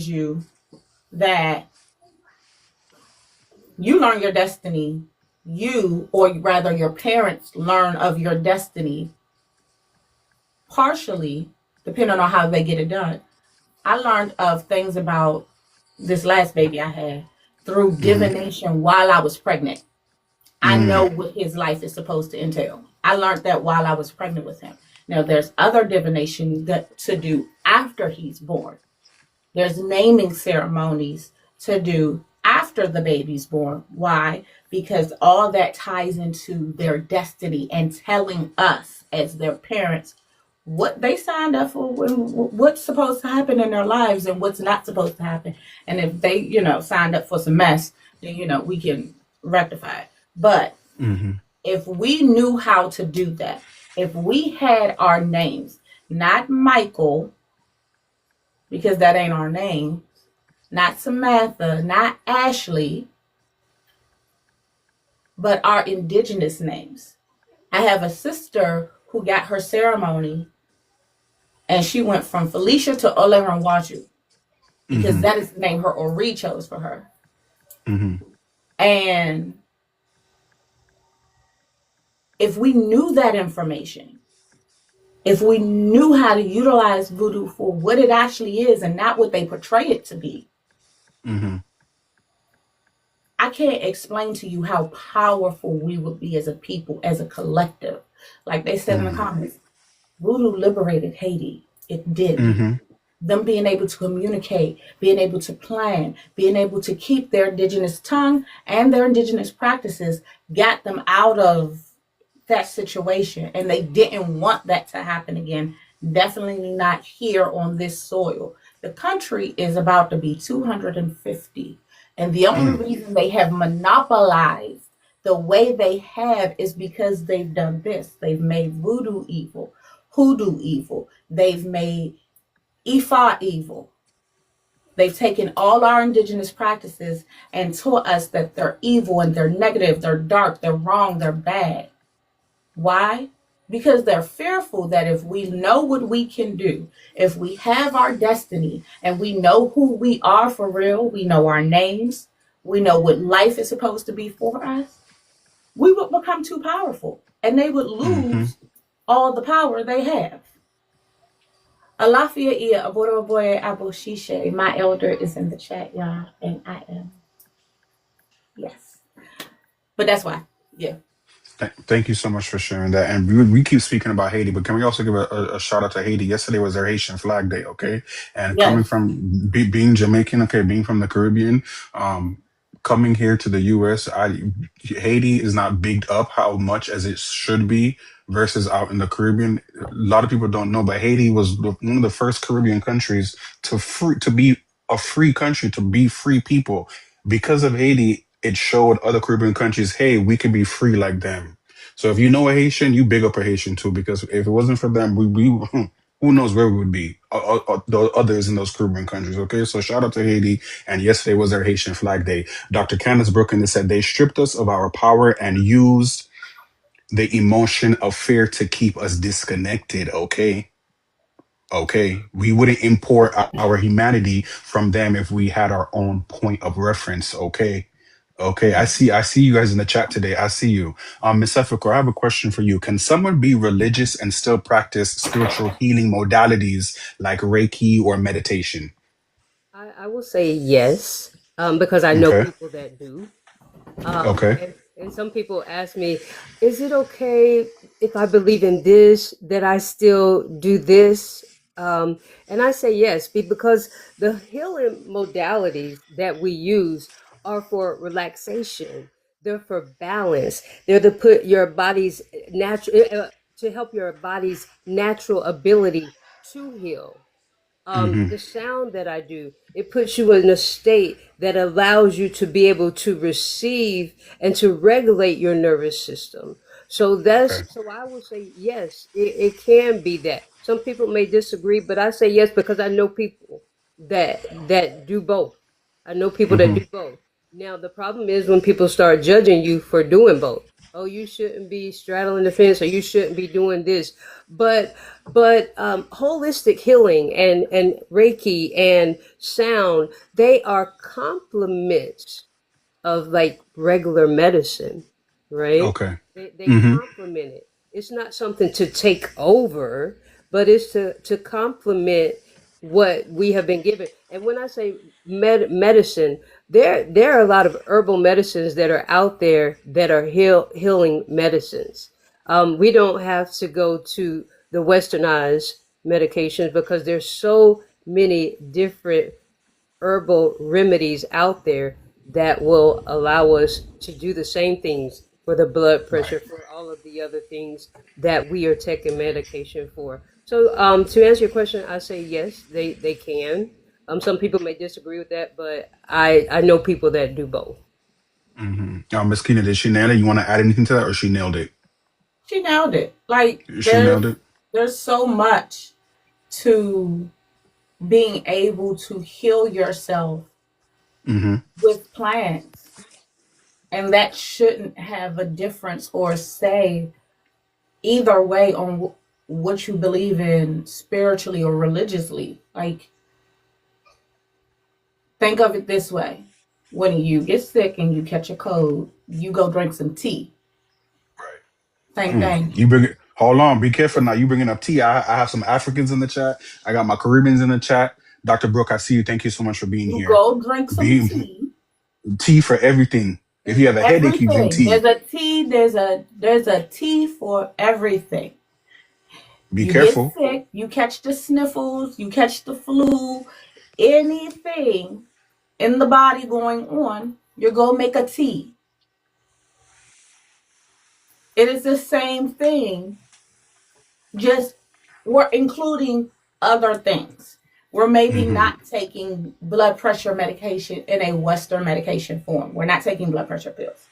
you that you learn your destiny, or rather your parents learn of your destiny partially, depending on how they get it done. I learned of things about this last baby I had through Mm-hmm. divination while I was pregnant. I know Mm. what his life is supposed to entail. I learned that while I was pregnant with him. Now, there's other divination that to do after he's born. There's naming ceremonies to do after the baby's born. Why? Because all that ties into their destiny and telling us as their parents what they signed up for, what's supposed to happen in their lives and what's not supposed to happen. And if they, signed up for some mess, then, we can rectify it. But Mm-hmm. if we knew how to do that, if we had our names, not Michael, because that ain't our name, not Samantha, not Ashley, but our indigenous names. I have a sister who got her ceremony and she went from Felicia to Oleranwaju because Mm-hmm. that is the name her Ori chose for her. Mm-hmm. And if we knew that information, if we knew how to utilize voodoo for what it actually is and not what they portray it to be, Mm-hmm. I can't explain to you how powerful we would be as a people, as a collective. Like they said in the comments, voodoo liberated Haiti. It did. Mm-hmm. Them being able to communicate, being able to plan, being able to keep their indigenous tongue and their indigenous practices got them out of that situation. And they didn't want that to happen again. Definitely not here on this soil. The country is about to be 250. And the only Mm. reason they have monopolized the way they have is because they've done this. They've made voodoo evil, hoodoo evil. They've made Ifa evil. They've taken all our indigenous practices and taught us that they're evil and they're negative, they're dark, they're wrong, they're bad. Why? Because they're fearful that if we know what we can do, if we have our destiny and we know who we are for real, we know our names, we know what life is supposed to be for us, we would become too powerful and they would Mm-hmm. lose all the power they have. Alafia Ia Aboroboye Aboshishe. My elder is in the chat, y'all, and I am. Yes. But that's why. Yeah. Thank you so much for sharing that. And we keep speaking about Haiti, but can we also give a shout out to Haiti? Yesterday was their Haitian Flag Day, okay? And coming Yes. from being Jamaican, okay, being from the Caribbean, coming here to the U.S., Haiti is not bigged up how much as it should be versus out in the Caribbean. A lot of people don't know, but Haiti was one of the first Caribbean countries to be a free country to be free people. Because of Haiti, it showed other Caribbean countries, hey, we can be free like them. So if you know a Haitian, you big up a Haitian too. Because if it wasn't for them, we who knows where we would be? The others in those Caribbean countries. Okay, so shout out to Haiti. And yesterday was their Haitian Flag Day. Dr. Candace Brooklyn said they stripped us of our power and used the emotion of fear to keep us disconnected. Okay. Okay. We wouldn't import our humanity from them if we had our own point of reference. Okay. Okay. I see you guys in the chat today. I see you. Miss Sefakor, I have a question for you. Can someone be religious and still practice spiritual healing modalities like Reiki or meditation? I will say yes, because I know Okay. people that do. Okay. And some people ask me, is it okay if I believe in this, that I still do this? And I say yes, because the healing modalities that we use are for relaxation. They're for balance. They're to put your body's natural, to help your body's natural ability to heal. Mm-hmm. The sound that I do, it puts you in a state that allows you to be able to receive and to regulate your nervous system. Okay. So I will say yes, it can be that. Some people may disagree, but I say yes because I know people that do both. I know people that Mm-hmm. do both. Now the problem is when people start judging you for doing both. Oh, you shouldn't be straddling the fence, or you shouldn't be doing this. But holistic healing and Reiki and sound, they are complements of like regular medicine, right? Okay. They Mm-hmm. complement it. It's not something to take over, but it's to complement what we have been given. And when I say medicine, there are a lot of herbal medicines that are out there that are healing medicines. We don't have to go to the westernized medications because there's so many different herbal remedies out there that will allow us to do the same things for the blood pressure, Right. for all of the other things that we are taking medication for. So, to answer your question, I say yes, they can. Some people may disagree with that, but I know people that do both. Mm-hmm. Miss Kina, did she nail it? You want to add anything to that, or she nailed it? She nailed it. Like She nailed it. there's so much to being able to heal yourself Mm-hmm. with plants, and that shouldn't have a difference or say either way on what you believe in spiritually or religiously. Like, think of it this way: when you get sick and you catch a cold, you go drink some tea. Same thing. You bring it. Hold on. Be careful now. You bringing up tea. I have some Africans in the chat. I got my Caribbeans in the chat. Dr. Brooke, I see you. Thank you so much for being You here. go drink some Be tea. tea for everything. If you have a headache, you drink Everything. tea. There's a tea. There's a tea for everything. Be You get careful. sick, you catch the sniffles, you catch the flu, anything in the body going on, you go make a tea. It is the same thing, just we're including other things. We're maybe Mm-hmm. not taking blood pressure medication in a Western medication form. We're not taking blood pressure pills,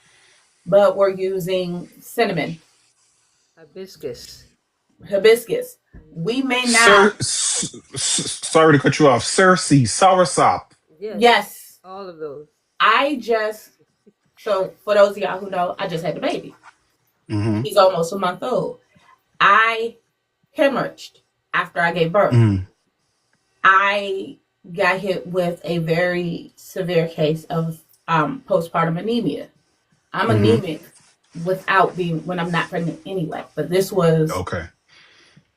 but we're using cinnamon, Hibiscus. hibiscus. We may not, Sir, sorry to cut you off. Cersei, soursop. Yes, yes, all of those. I just, so for those of y'all who know, I just had a baby. Mm-hmm. He's almost a month old. I hemorrhaged after I gave birth. Mm-hmm. I got hit with a very severe case of postpartum anemia. I'm Mm-hmm. anemic without being when I'm not pregnant anyway, but this was Okay.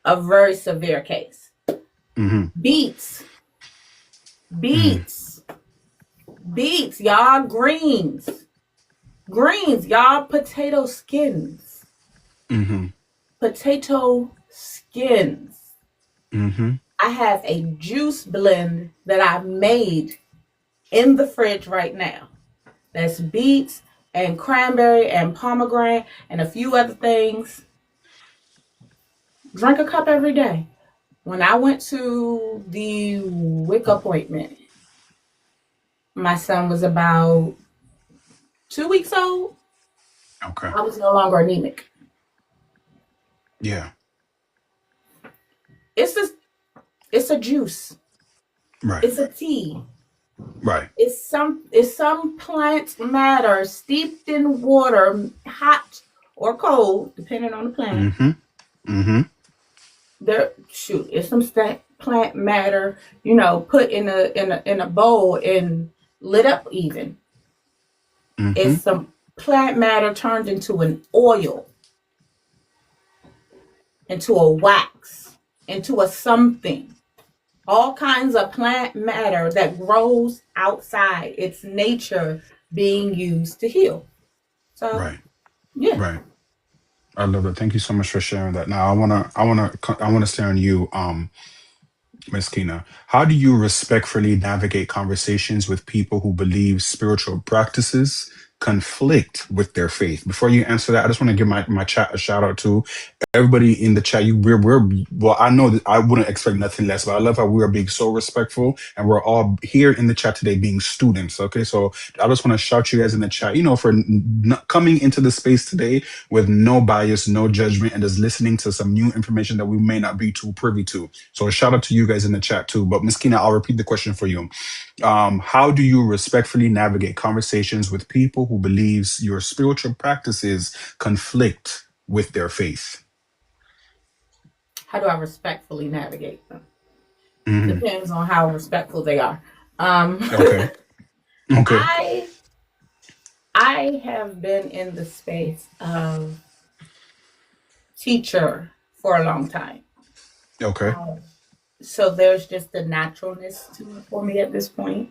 a very severe case. Mm-hmm. Beets, Mm-hmm. beets, beets, y'all, greens, y'all, potato skins, Mm-hmm. potato skins. Mm-hmm. I have a juice blend that I made in the fridge right now. That's beets and cranberry and pomegranate and a few other things. Drink a cup every day. When I went to the WIC appointment, my son was about 2 weeks old, Okay. I was no longer anemic. Yeah. It's a, it's a juice. Right. It's a tea. Right. It's some plant matter steeped in water, hot or cold, depending on the plant. Mm-hmm. Mm-hmm. It's some plant matter, put in a bowl and lit up even. Mm-hmm. It's some plant matter turned into an oil, into a wax, into a something. All kinds of plant matter that grows outside. It's nature being used to heal. So, Right. yeah. Right. I love it. Thank you so much for sharing that. Now I wanna stay on you, Miss Kina. How do you respectfully navigate conversations with people who believe spiritual practices conflict with their faith? Before you answer that, I just want to give my chat a shout out to everybody in the chat. We're well, I know that I wouldn't expect nothing less, but I love how we are being so respectful and we're all here in the chat today being students. Okay, so I just want to shout you guys in the chat, for coming into the space today with no bias, no judgment, and just listening to some new information that we may not be too privy to. So a shout out to you guys in the chat too. But Miss Kina, I'll repeat the question for you. How do you respectfully navigate conversations with people who believes your spiritual practices conflict with their faith? How do I respectfully navigate them? Hmm. Depends on how respectful they are. Um, Okay. Okay. I I have been in the space of teacher for a long time. Okay. Um, so there's just the naturalness to it for me at this point.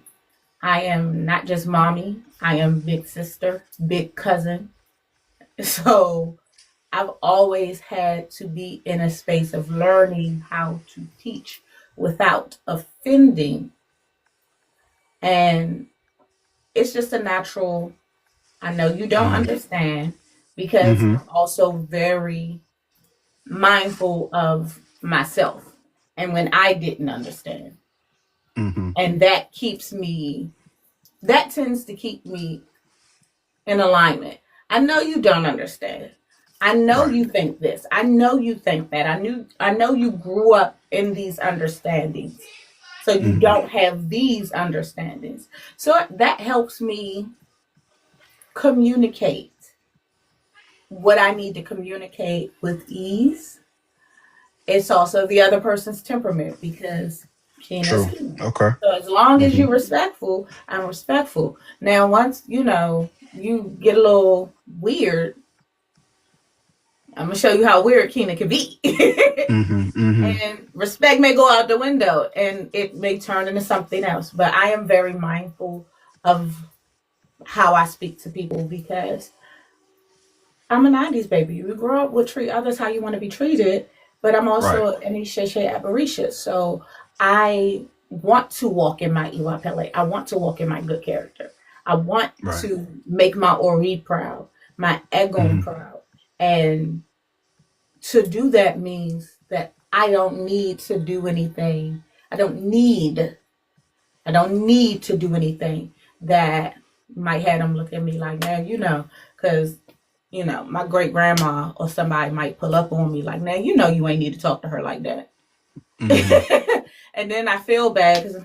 I am not just mommy, I am big sister, big cousin. So I've always had to be in a space of learning how to teach without offending. And it's just a natural, I know you don't Hmm. understand because Hmm. I'm also very mindful of myself and when I didn't understand. Hmm. And that tends to keep me in alignment. I know you don't understand. I know Right. you think this. I know you think that. I know you grew up in these understandings. So you Hmm. don't have these understandings. So that helps me communicate what I need to communicate with ease. It's also the other person's temperament because Kina's True. Kina. Okay. So as long as Hmm. you're respectful, I'm respectful. Now, once you get a little weird, I'm gonna show you how weird Kina can be. Hmm. Hmm. And respect may go out the window and it may turn into something else. But I am very mindful of how I speak to people because I'm a 90s baby. You grow up with treat others how you want to be treated, but I'm Right. also an Isheshe Aberishis. So I want to walk in my Iwa Pele. I want to walk in my good character. I want Right. to make my Ori proud, my Egon Hmm. proud. And to do that means that I don't need to do anything. I don't need I don't need to do anything that might have them look at me like, now, because, my great grandma or somebody might pull up on me like, now, you ain't need to talk to her like that. Hmm. And then I feel bad because,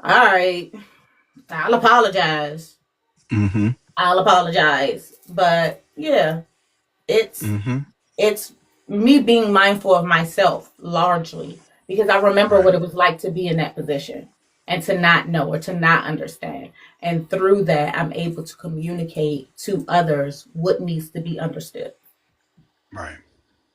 all right, I'll apologize. Hmm. I'll apologize. But yeah, it's Hmm. it's me being mindful of myself largely because I remember Right. what it was like to be in that position and to not know or to not understand. And through that, I'm able to communicate to others what needs to be understood. Right.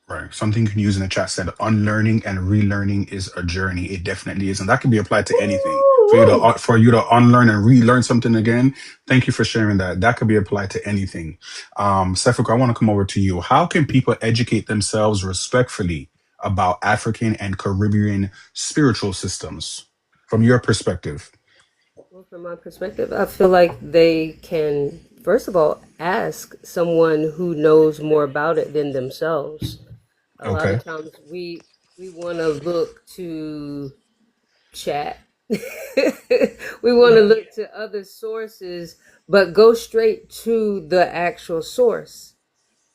Right. Something you can use in the chat said unlearning and relearning is a journey. It definitely is. And that can be applied to anything. Woo-wee. For you to unlearn and relearn something again. Thank you for sharing that. That could be applied to anything. Sefakor, I want to come over to you. How can people educate themselves respectfully about African and Caribbean spiritual systems from your perspective? Well, from my perspective, I feel like they can, first of all, ask someone who knows more about it than themselves. A lot Okay. of times we want to look to chat We want to look to other sources, but go straight to the actual source.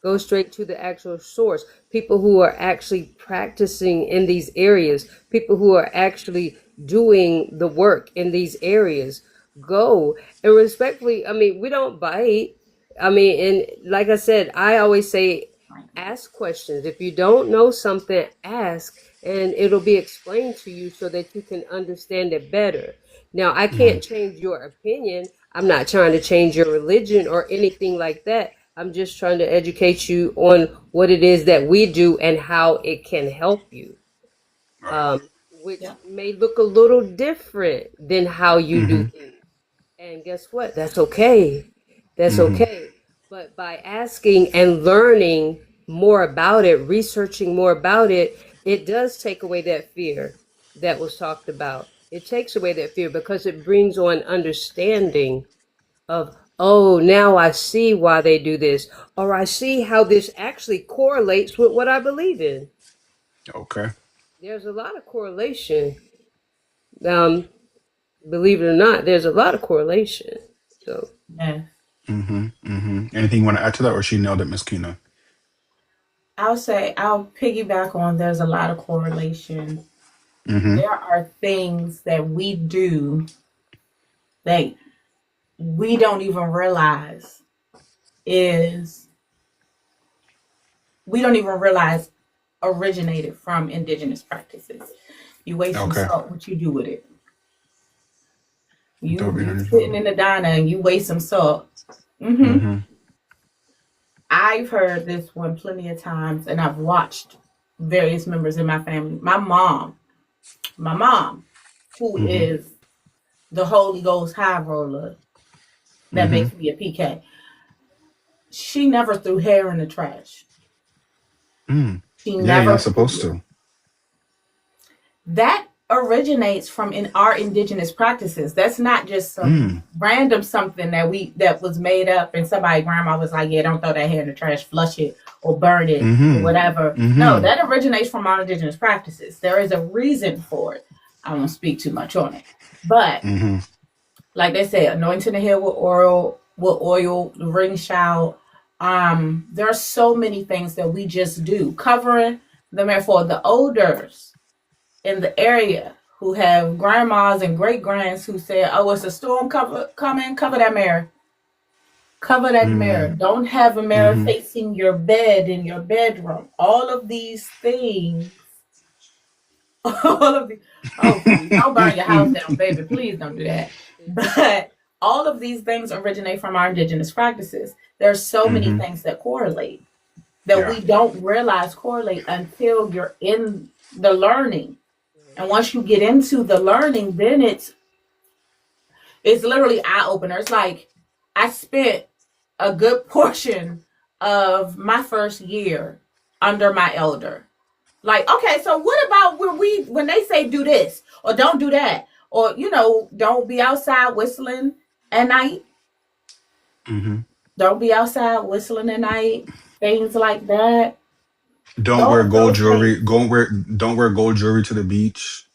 Go straight to the actual source. People who are actually practicing in these areas, people who are actually doing the work in these areas. Go and respectfully, I mean, we don't bite. I mean, and like I said, I always say ask questions. If you don't know something, ask, and it'll be explained to you so that you can understand it better. Now, I can't change your opinion. I'm not trying to change your religion or anything like that. I'm just trying to educate you on what it is that we do and how it can help you, Right. which Yeah. may look a little different than how you do things. And guess what? That's okay. That's okay. But by asking and learning more about it, researching more about it, it does take away that fear that was talked about. It takes away that fear because it brings on understanding of, oh, now I see why they do this, or I see how this actually correlates with what I believe in. Okay. There's a lot of correlation. Um, Believe it or not, there's a lot of correlation. So Yeah. Anything you want to add to that, or she nailed it, Miss Kina? I'll say I'll piggyback on there's a lot of correlation. There are things that we do that we don't even realize is we don't even realize originated from indigenous practices. You waste some Okay. salt, what you do with it? Don't be You sitting unusual. in the diner and you waste some salt. hmm Mm-hmm. I've heard this one plenty of times, and I've watched various members in my family. My mom, who Mm-hmm. is the Holy Ghost high roller that Mm-hmm. makes me a PK. She never threw hair in the trash. Mm. She Yeah, you're not never supposed threw it. to. That originates from in our indigenous practices. That's not just some Mm. random something that was made up and somebody grandma was like, yeah, don't throw that hair in the trash, flush it or burn it or Mm-hmm. whatever. No, Mm-hmm. that originates from our indigenous practices. There is a reason for it. I won't speak too much on it. But Mm-hmm. like they say, anointing the hair with oil, the ring shout. There are so many things that we just do. Covering the mirror for the elders in the area who have grandmas and great grands who say, "Oh, it's a storm coming. Cover that mirror. Cover that mirror. Mm. Don't have a mirror Mm-hmm. facing your bed in your bedroom." All of these things. All of these. Oh, please don't burn your house down, baby. Please don't do that. But all of these things originate from our indigenous practices. There's so many Mm-hmm. things that correlate that Yeah. we don't realize correlate until you're in the learning. And once you get into the learning, then it's literally eye opener. It's like I spent a good portion of my first year under my elder. Like, okay, so what about when they say do this or don't do that, or don't be outside whistling at night. Mm-hmm. Don't be outside whistling at night. Things like that. Don't wear gold Those jewelry. things. Don't wear gold jewelry to the beach.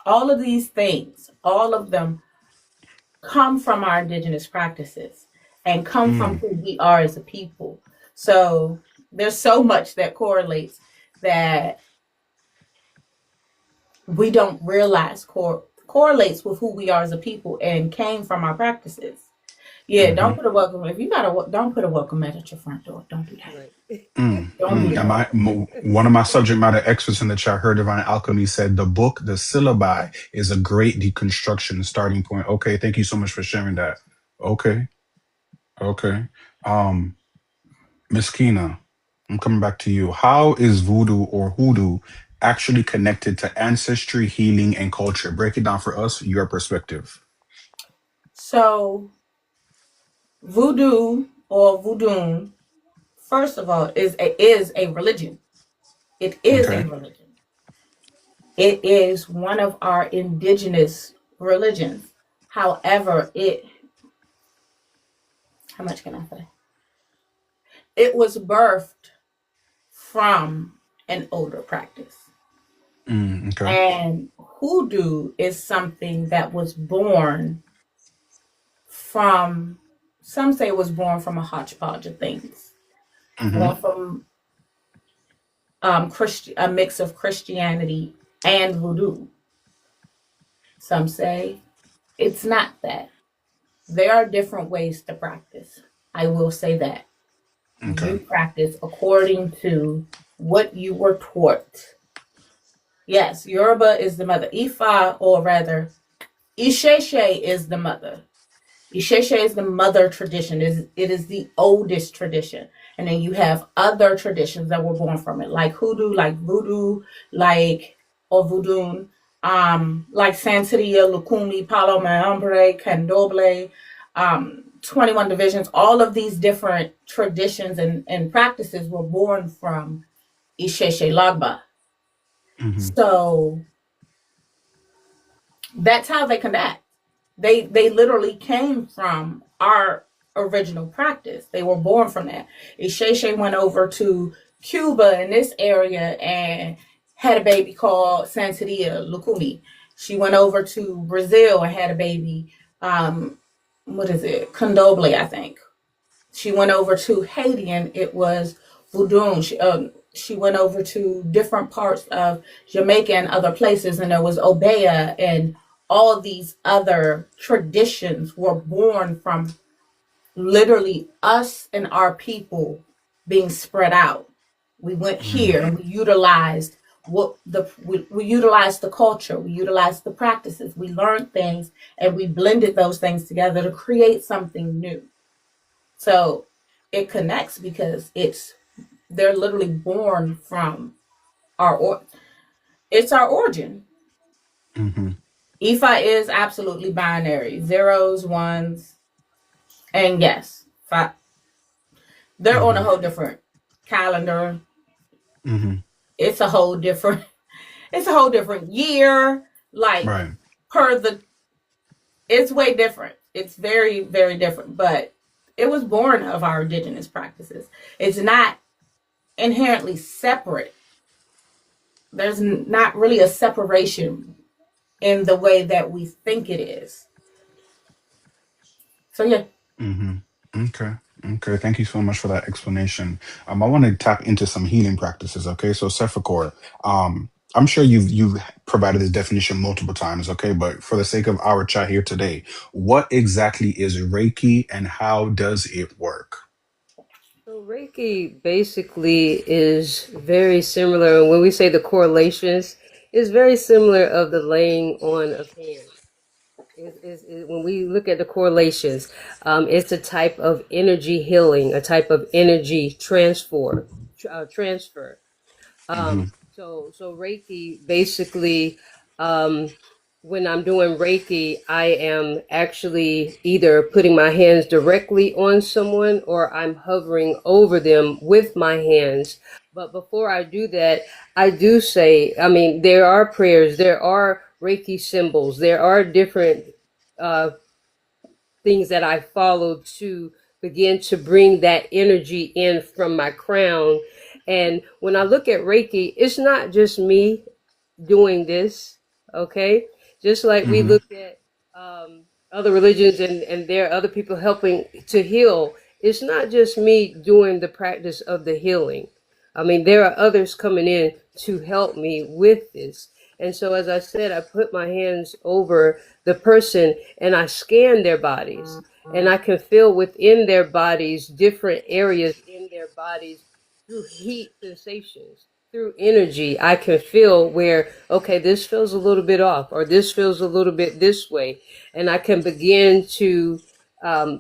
All of these things, all of them come from our indigenous practices and come from Mm. who we are as a people. So there's so much that correlates that we don't realize correlates with who we are as a people and came from our practices. Yeah, Mm-hmm. don't put a welcome. If you got a, don't put a welcome mat at your front door. Don't do that. right. Mm. Don't do Mm. And that. one of my subject matter experts in the chat, Her Divine Alchemy, said the book, the syllabi, is a great deconstruction starting point. Okay, thank you so much for sharing that. Okay, okay. Um, Miss Kina, I'm coming back to you. How is voodoo or hoodoo actually connected to ancestry, healing, and culture? Break it down for us, your perspective. So voodoo or voodoo, first of all, is a religion. It is a Okay. religion. It is one of our indigenous religions. However, how much can I say? It was birthed from an older practice. Mm, okay. And hoodoo is something that was born from, some say it was born from a hodgepodge of things, Mm-hmm. born from a mix of Christianity and voodoo. Some say it's not that. There are different ways to practice. I will say that. Okay. You practice according to what you were taught. Yes, Yoruba is the mother. Ifa, or rather, Isheshe is the mother. Isheshe is the mother tradition. It is the oldest tradition. And then you have other traditions that were born from it, like hoodoo, like voodoo, like or voodoo, like Santeria, Lukumi, Palo Mayombre, Candomblé, 21 divisions. All of these different traditions and practices were born from Isheshe Lagba. Mm-hmm. So that's how they connect. They literally came from our original practice. They were born from that. Isheshe went over to Cuba in this area and had a baby called Santeria Lukumi. She went over to Brazil and had a baby. What is it? Condoble, I think. She went over to Haiti and it was Voodoo. She went over to different parts of Jamaica and other places, and there was Obeah, and all these other traditions were born from literally us and our people being spread out. We went here and we utilized we utilized the culture, we utilized the practices, we learned things, and we blended those things together to create something new. So it connects because they're literally born from it's our origin. Mm-hmm. Ifa is absolutely binary, zeros, ones, and yes, five. They're on a Mm-hmm. whole different calendar. Mm-hmm. It's a whole different it's a whole different year. Like Right. per the it's way different. It's very, very different. But it was born of our indigenous practices. It's not inherently separate. There's not really a separation in the way that we think it is. So yeah. Mm-hmm. Okay. Okay. Thank you so much for that explanation. I want to tap into some healing practices. Okay. So Sefakor, I'm sure you've provided this definition multiple times. Okay, but for the sake of our chat here today, what exactly is Reiki and how does it work? So Reiki basically is very similar. When we say the correlations, is very similar of the laying on of hands. When we look at the correlations, it's a type of energy healing, a type of energy transfer. Mm-hmm. So Reiki basically, um, when I'm doing Reiki, I am actually either putting my hands directly on someone or I'm hovering over them with my hands. But before I do that, I do say, I mean, there are prayers, there are Reiki symbols, there are different uh, things that I followed to begin to bring that energy in from my crown. And when I look at Reiki, it's not just me doing this, okay? Just like we Mm-hmm. looked at other religions and there are other people helping to heal, it's not just me doing the practice of the healing. I mean, there are others coming in to help me with this. And so, as I said, I put my hands over the person and I scan their bodies. And I can feel within their bodies different areas in their bodies through heat sensations, through energy. I can feel where, okay, this feels a little bit off, or this feels a little bit this way. And I can begin to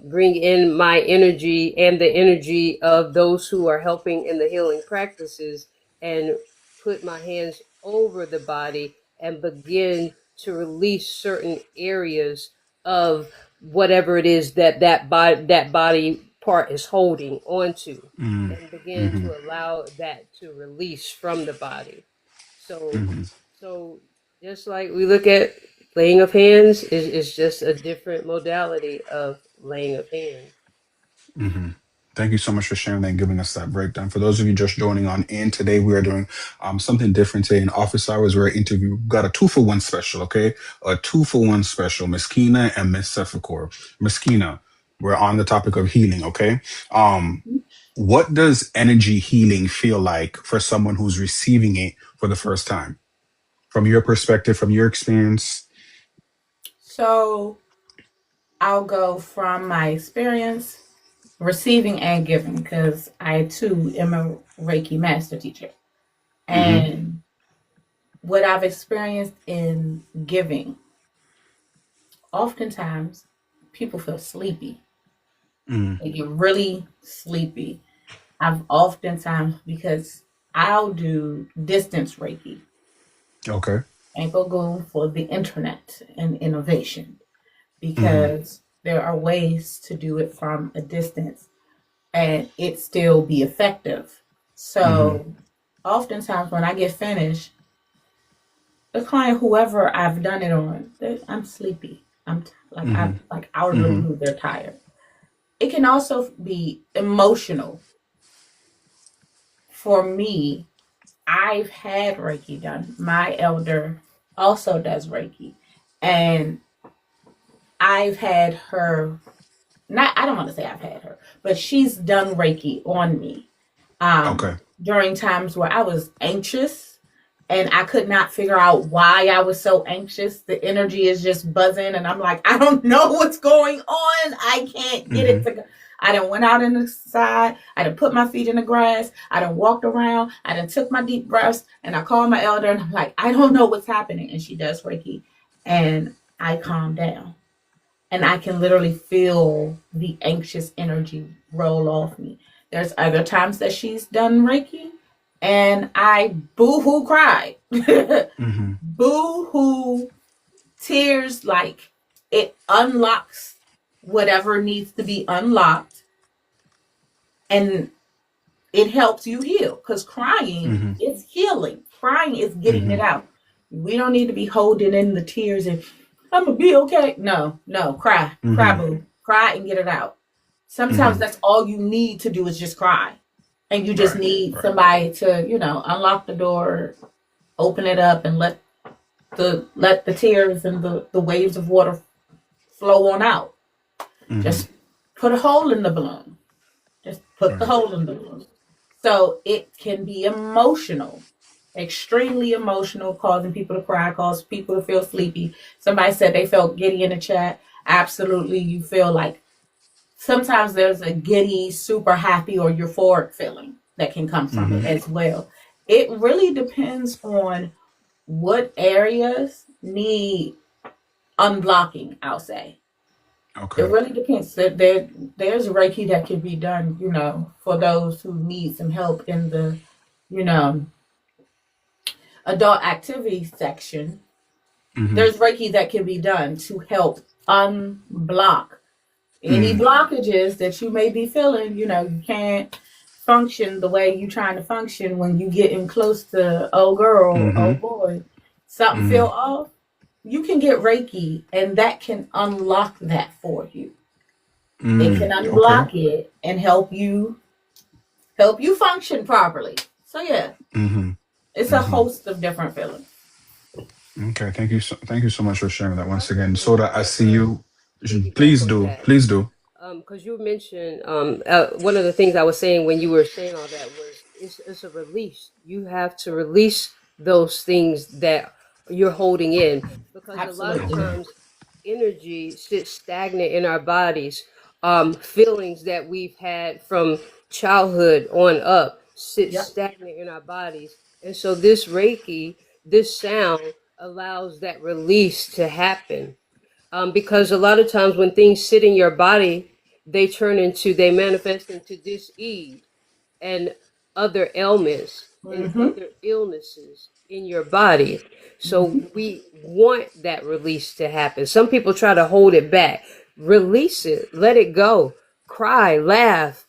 bring in my energy and the energy of those who are helping in the healing practices and put my hands over the body and begin to release certain areas of whatever it is that that body part is holding onto and begin Mm-hmm. to allow that to release from the body. So, Mm-hmm. so just like we look at laying of hands is just a different modality of laying of hands. Mm-hmm. Thank you so much for sharing that and giving us that breakdown. For those of you just joining on in, today we are doing something different today. In office hours, we're interview got a 2-for-1 special, okay? A 2-for-1 special. Miss Kina and Miss Sefakor. Miss Kina, we're on the topic of healing, okay? Um, what does energy healing feel like for someone who's receiving it for the first time? From your perspective, from your experience? So I'll go from my experience receiving and giving because I too am a Reiki master teacher. Mm-hmm. And what I've experienced in giving, oftentimes people feel sleepy. Mm. They get really sleepy. I've oftentimes, because I'll do distance Reiki Okay. and go for the internet and innovation Mm-hmm. because there are ways to do it from a distance and it still be effective. Mm-hmm. So oftentimes when I get finished, the client, whoever I've done it on, I'm sleepy. Mm-hmm. Like out of the Mm-hmm. blue, they're tired. It can also be emotional. For me, I've had Reiki done. My elder also does Reiki, and I've had her. Not, I don't want to say I've had her, but she's done Reiki on me Okay. during times where I was anxious and I could not figure out why I was so anxious. The energy is just buzzing, and I'm like, I don't know what's going on. I can't get Mm-hmm. it to go. I done went out in the side. I done put my feet in the grass. I done walked around. I done took my deep breaths, and I called my elder, and I'm like, I don't know what's happening. And she does Reiki, and I calm down, and I can literally feel the anxious energy roll off me. There's other times that she's done Reiki and I boo hoo cried. Mm-hmm. Boo hoo tears, like it unlocks whatever needs to be unlocked and it helps you heal because crying Mm-hmm. is healing. Crying is getting Mm-hmm. it out. We don't need to be holding in the tears and I'm gonna be okay. No, no, cry, Mm-hmm. boo, cry and get it out. Sometimes Mm-hmm. that's all you need to do is just cry, and you just Right. need Right. somebody to, unlock the door, open it up, and let the tears and the waves of water flow on out. Mm-hmm. Just put a hole in the balloon. Just put the Right. hole in the balloon. So it can be emotional, extremely emotional, causing people to cry, cause people to feel sleepy. Somebody said they felt giddy in the chat. Absolutely, you feel like sometimes there's a giddy, super happy, or euphoric feeling that can come from it Mm-hmm. as well. It really depends on what areas need unblocking, I'll say. It Okay. really depends. There's Reiki that can be done, for those who need some help in the, you know, adult activity section. Mm-hmm. There's Reiki that can be done to help unblock any Mm-hmm. blockages that you may be feeling. You can't function the way you're trying to function when you getting close to oh girl, oh Mm-hmm. boy, something feel Mm-hmm. off. You can get Reiki, and that can unlock that for you. It can Mm. Okay. unblock it and help you function properly. So yeah, Mm-hmm. it's a Mm-hmm. host of different feelings. Okay. Thank you so much for sharing that I once again. just want Soda, I to see you. piggyback Please on do. that. Please do. Because you mentioned one of the things I was saying when you were saying all that was it's a release. You have to release those things that you're holding in because a lot of Absolutely. Okay. times energy sits stagnant in our bodies. Feelings that we've had from childhood on up sit Yep. stagnant in our bodies, and so this Reiki, this sound allows that release to happen, because a lot of times when things sit in your body, they manifest into dis-ease and other ailments and Mm-hmm. other illnesses in your body. So Mm-hmm. we want that release to happen. Some people try to hold it back. Release it, let it go, cry, laugh,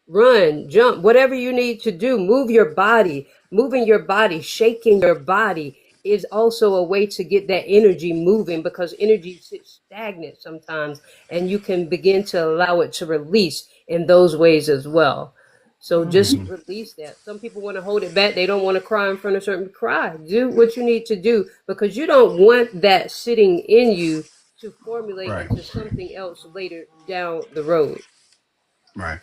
run, jump, whatever you need to do. Move your body, moving your body, shaking your body. is also a way to get that energy moving, because energy sits stagnant sometimes, and you can begin to allow it to release in those ways as well. So just Hmm. release that. Some people want to hold it back. They don't want to cry in front of certain cry. Do what you need to do, because you don't want that sitting in you to formulate Right. into something else later down the road. Right.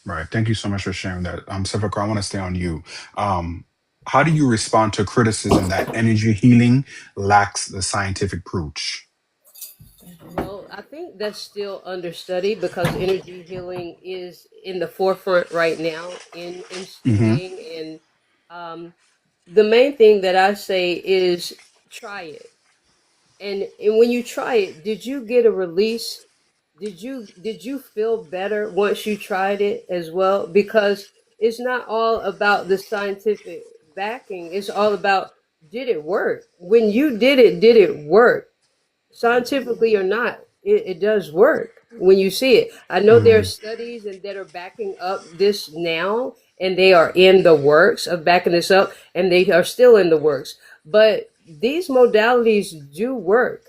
Right. Thank you so much for sharing that. Sefakor, I want to stay on you. Um, how do you respond to criticism that energy healing lacks the scientific proof? Well, I think that's still understudied, because energy healing is in the forefront right now in Mm-hmm. studying. And um, the main thing that I say is try it. And when you try it, did you get a release? Did you feel better once you tried it as well? Because it's not all about the scientific backing. It's all about, did it work? When you did it work? Scientifically or not, it does work when you see it. I know there are Mm-hmm. studies and that are backing up this now, and they are in the works of backing this up, and they are still in the works. But these modalities do work.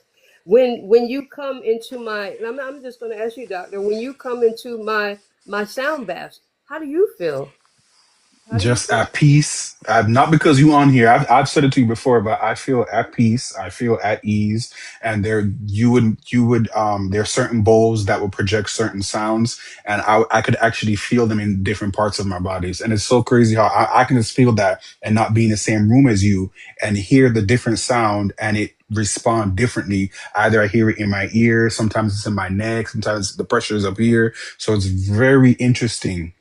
When you come into my, and I'm just going to ask you, doctor, when you come into my sound baths, how do you feel? How do you Just feel? at peace. Not because you on here. I've said it to you before, but I feel at peace. I feel at ease. And there's certain bowls that will project certain sounds, and I could actually feel them in different parts of my bodies. And it's so crazy how I can just feel that and not be in the same room as you and hear the different sound and it respond differently. Either I hear it in my ear, sometimes it's in my neck, sometimes the pressure is up here. So it's very interesting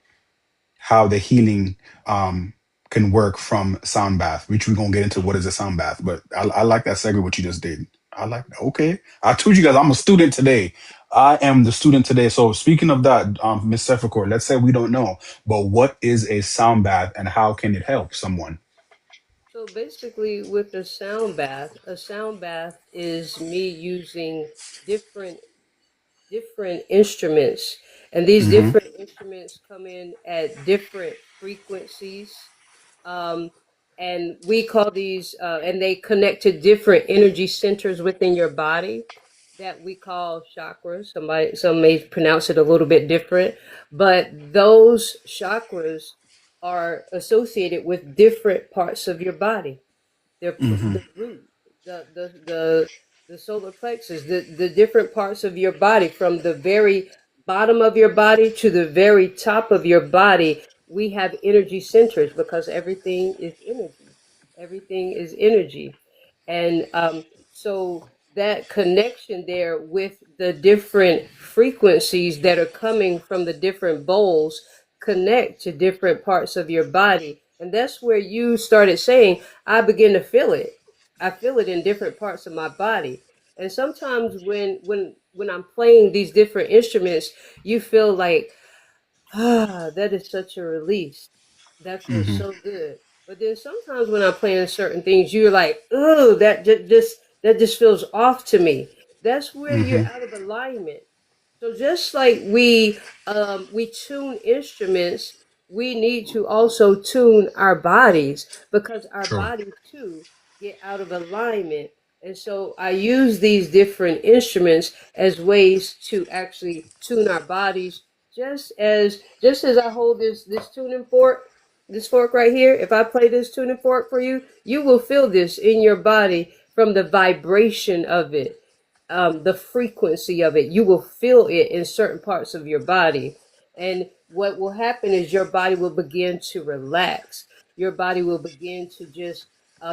how the healing um can work from sound bath, which we're gonna get into what is a sound bath. But I like that segue what you just did. I like that. Okay. I told you guys I'm a student today. I am the student today. So speaking of that, Miss Sefakor, let's say we don't know, but what is a sound bath and how can it help someone? So basically, with a sound bath is me using different different instruments, and these Mm-hmm. different instruments come in at different frequencies. um, and we call these and they connect to different energy centers within your body that we call chakras. Some may pronounce it a little bit different, but those chakras are associated with different parts of your body. Mm-hmm. The root, the solar plexus, the different parts of your body, from the very bottom of your body to the very top of your body. We have energy centers, because everything is energy. Everything is energy. And so that connection there with the different frequencies that are coming from the different bowls connect to different parts of your body. And that's where you started saying, I begin to feel it. I feel it in different parts of my body. And sometimes when I'm playing these different instruments, you feel like, ah, that is such a release. That feels Mm-hmm. so good. But then sometimes when I'm playing certain things, you're like, oh, that just feels off to me. That's where Mm-hmm. you're out of alignment. So just like we tune instruments, we need to also tune our bodies, because our True. bodies too get out of alignment. And so I use these different instruments as ways to actually tune our bodies, just as I hold this tuning fork, this fork right here. If I play this tuning fork for you, you will feel this in your body from the vibration of it, the frequency of it. You will feel it in certain parts of your body. And what will happen is your body will begin to relax. Your body will begin to just,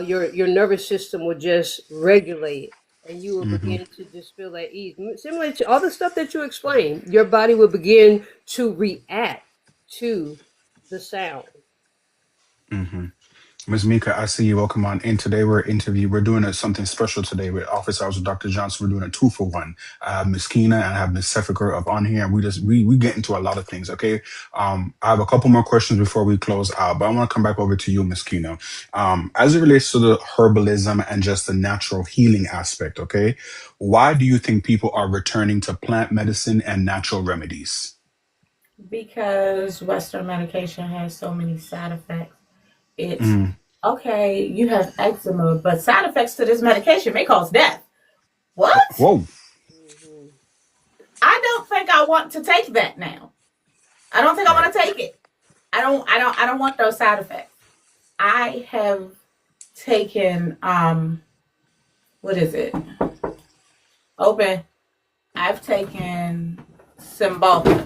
your nervous system will just regulate, and you will Mm-hmm. begin to just feel at ease. Similar to all the stuff that you explained, your body will begin to react to the sound. Mm-hmm. Ms. Mika, I see you. Welcome on in. Today we're doing something special today with Office Hours with Dr. Johnson. We're doing a 2-for-1. I have Ms. Kina and I have Ms. Sefakor up on here, and we get into a lot of things. Okay. I have a couple more questions before we close out, but I want to come back over to you, Ms. Kina. As it relates to the herbalism and just the natural healing aspect, okay, why do you think people are returning to plant medicine and natural remedies? Because Western medication has so many side effects. It's Mm. okay, you have eczema, but side effects to this medication may cause death. What? Whoa. Mhm. I don't think I want to take that now. I don't think I Right. want to take it. I don't want those side effects. I have taken what is it? Open. I've taken Cymbalta,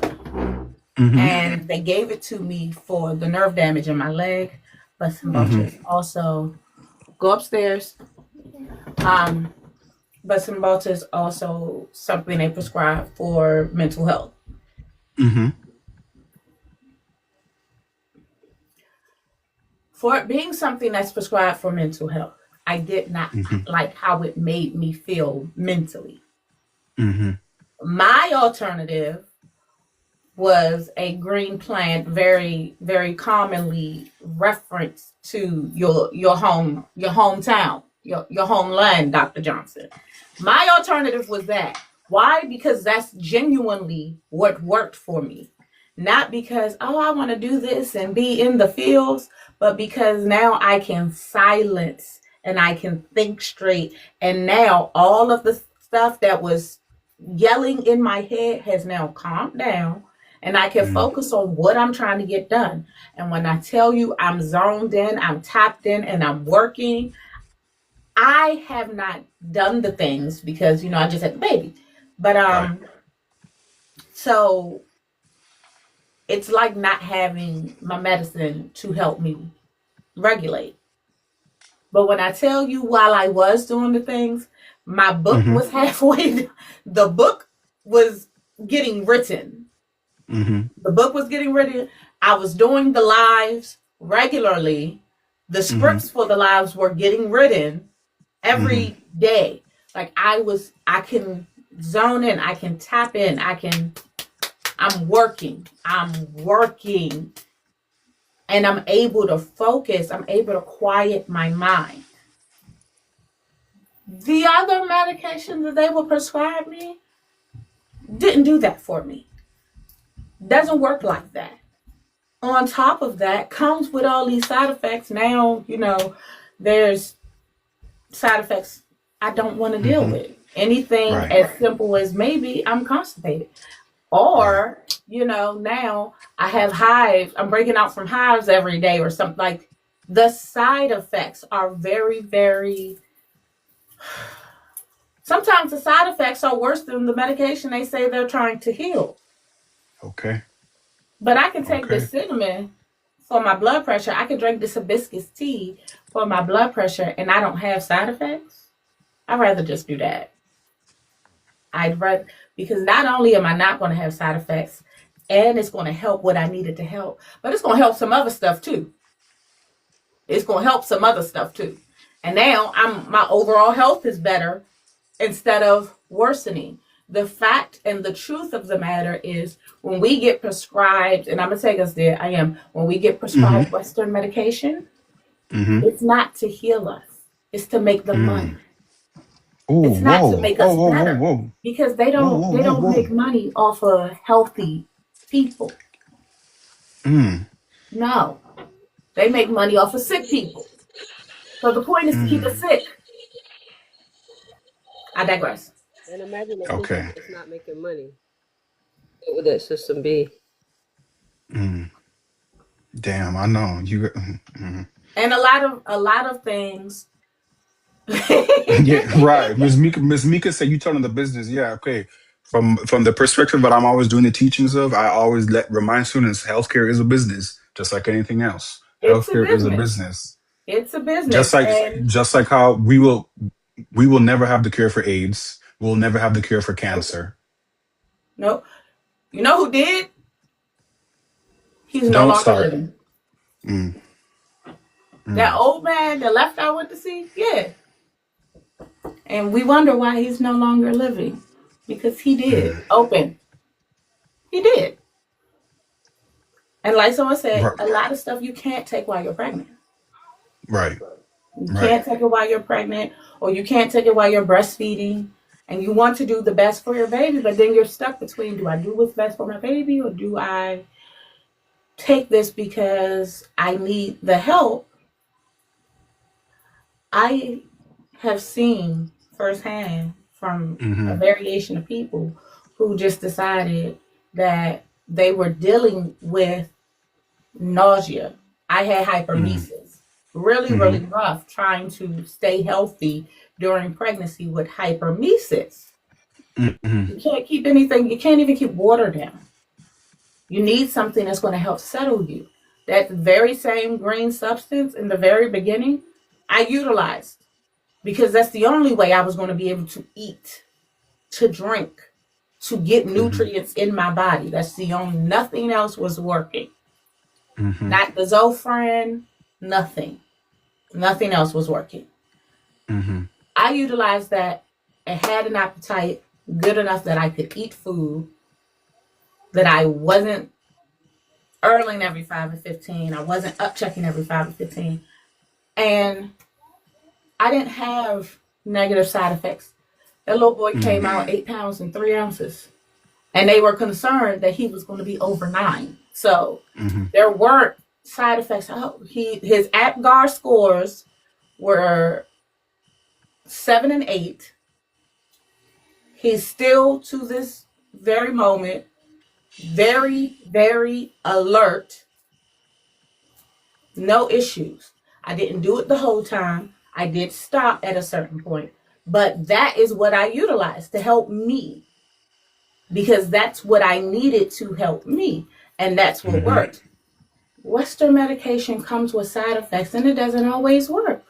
Mm-hmm. and they gave it to me for the nerve damage in my leg. But Cymbalta Mm-hmm. is also go upstairs. Um, but Cymbalta is also something they prescribe for mental health. Mm-hmm. For it being something that's prescribed for mental health, I did not Mm-hmm. like how it made me feel mentally. Mm-hmm. My alternative was a green plant, very very commonly referenced to your hometown, your homeland, Dr. Johnson. My alternative was that. Why? Because that's genuinely what worked for me. Not because, oh, I want to do this and be in the fields, but because now I can silence and I can think straight. And now all of the stuff that was yelling in my head has now calmed down, and I can Mm-hmm. focus on what I'm trying to get done. And when I tell you I'm zoned in, I'm tapped in, and I'm working, I have not done the things because I just had the baby. But Right. so it's like not having my medicine to help me regulate. But when I tell you, while I was doing the things, my book Mm-hmm. was halfway. The book was getting written. Mm-hmm. The book was getting written. I was doing the lives regularly. The Mm-hmm. scripts for the lives were getting written Mm-hmm. every day. Like I can zone in, I can tap in, I'm working. I'm working. And I'm able to focus. I'm able to quiet my mind. The other medication that they will prescribe me didn't do that for me. Doesn't work like that. On top of that, comes with all these side effects. Now, there's side effects I don't want to deal Mm-hmm. with. Anything Right. as simple as maybe I'm constipated. Right. Or, now I have hives. I'm breaking out from hives every day or something. Like, the side effects are very, very. Sometimes the side effects are worse than the medication they say they're trying to heal. Okay. But I can take Okay. this cinnamon for my blood pressure. I can drink this hibiscus tea for my blood pressure, and I don't have side effects. I'd rather just do that. I'd rather, because not only am I not going to have side effects, and it's going to help what I needed to help, but it's going to help some other stuff too. It's going to help some other stuff too. And now my overall health is better instead of worsening. The fact and the truth of the matter is, when we get prescribed, and I'm going to take us there, when we get Mm-hmm. prescribed Western medication, Mm-hmm. it's not to heal us, it's to make the Mm. money. Oh, It's not to whoa. make Whoa, us whoa, whoa, better, whoa. because they Whoa, don't whoa, they whoa, don't whoa. make money off of healthy people. Mm. No, they make money off of sick people. So the point is to keep us Mm. sick. I digress. And imagine a system Okay. that's not making money. What would that system be? Mm. Damn, I know. You mm. And a lot of things. Yeah, right. Miss Mika said you turn on the business. Yeah, okay. From the perspective that I'm always doing the teachings of, I always remind students healthcare is a business, just like anything else. It's a Healthcare is a business. business. It's a Just business. like And just like how we will never have the cure for AIDS. We'll never have the cure for nope, cancer. nope. You know who did? He's no Don't longer start. living. Mm, That mm, old man that left I went to see, yeah. And we wonder why he's no longer living. Because he did. mm. Open. He did. And like someone said, Right, a lot of stuff you can't take while you're pregnant. right, You right. can't take it while you're pregnant, or you can't take it while you're breastfeeding. And you want to do the best for your baby, but then you're stuck between, do I do what's best for my baby, or do I take this because I need the help I have seen firsthand from a Mm-hmm. variation of people who just decided that they were dealing with nausea. I had hypermesis. Really, Mm-hmm. really rough trying to stay healthy during pregnancy with hypermesis. Mm-hmm. You can't keep anything, you can't even keep water down. You need something that's going to help settle you. That very same green substance in the very beginning, I utilized because that's the only way I was going to be able to eat, to drink, to get Mm-hmm. nutrients in my body. That's the only, nothing else was working. Mm-hmm. Not the Zofran, nothing. Nothing else was working. Mm-hmm. I utilized that and had an appetite good enough that I could eat food, that I wasn't earling every 5 or 15. I wasn't up checking every 5 or 15. And I didn't have negative side effects. That little boy came out 8 pounds and 3 ounces. And they were concerned that he was going to be over 9. So Mm-hmm. there weren't side effects. Oh, his APGAR scores were 7 and 8. He's still to this very moment very, very alert. No issues. I didn't do it the whole time. I did stop at a certain point. But that is what I utilized to help me because that's what I needed to help me. And that's what Mm-hmm. worked. Western medication comes with side effects and it doesn't always work.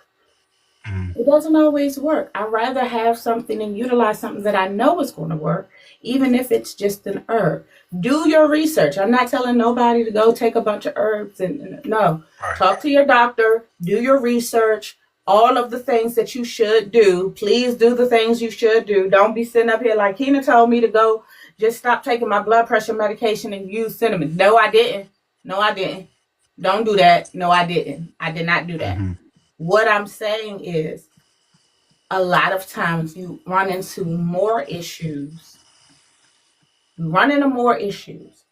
It doesn't always work. I'd rather have something and utilize something that I know is going to work, even if it's just an herb. Do your research. I'm not telling nobody to go take a bunch of herbs and no. Right. Talk to your doctor, do your research, all of the things that you should do. Please do the things you should do. Don't be sitting up here like Kina told me to go just stop taking my blood pressure medication and use cinnamon. No, I didn't. No, I didn't. Don't do that. No, I didn't. I did not do that. Mm-hmm. What I'm saying is a lot of times you run into more issues. You run into more issues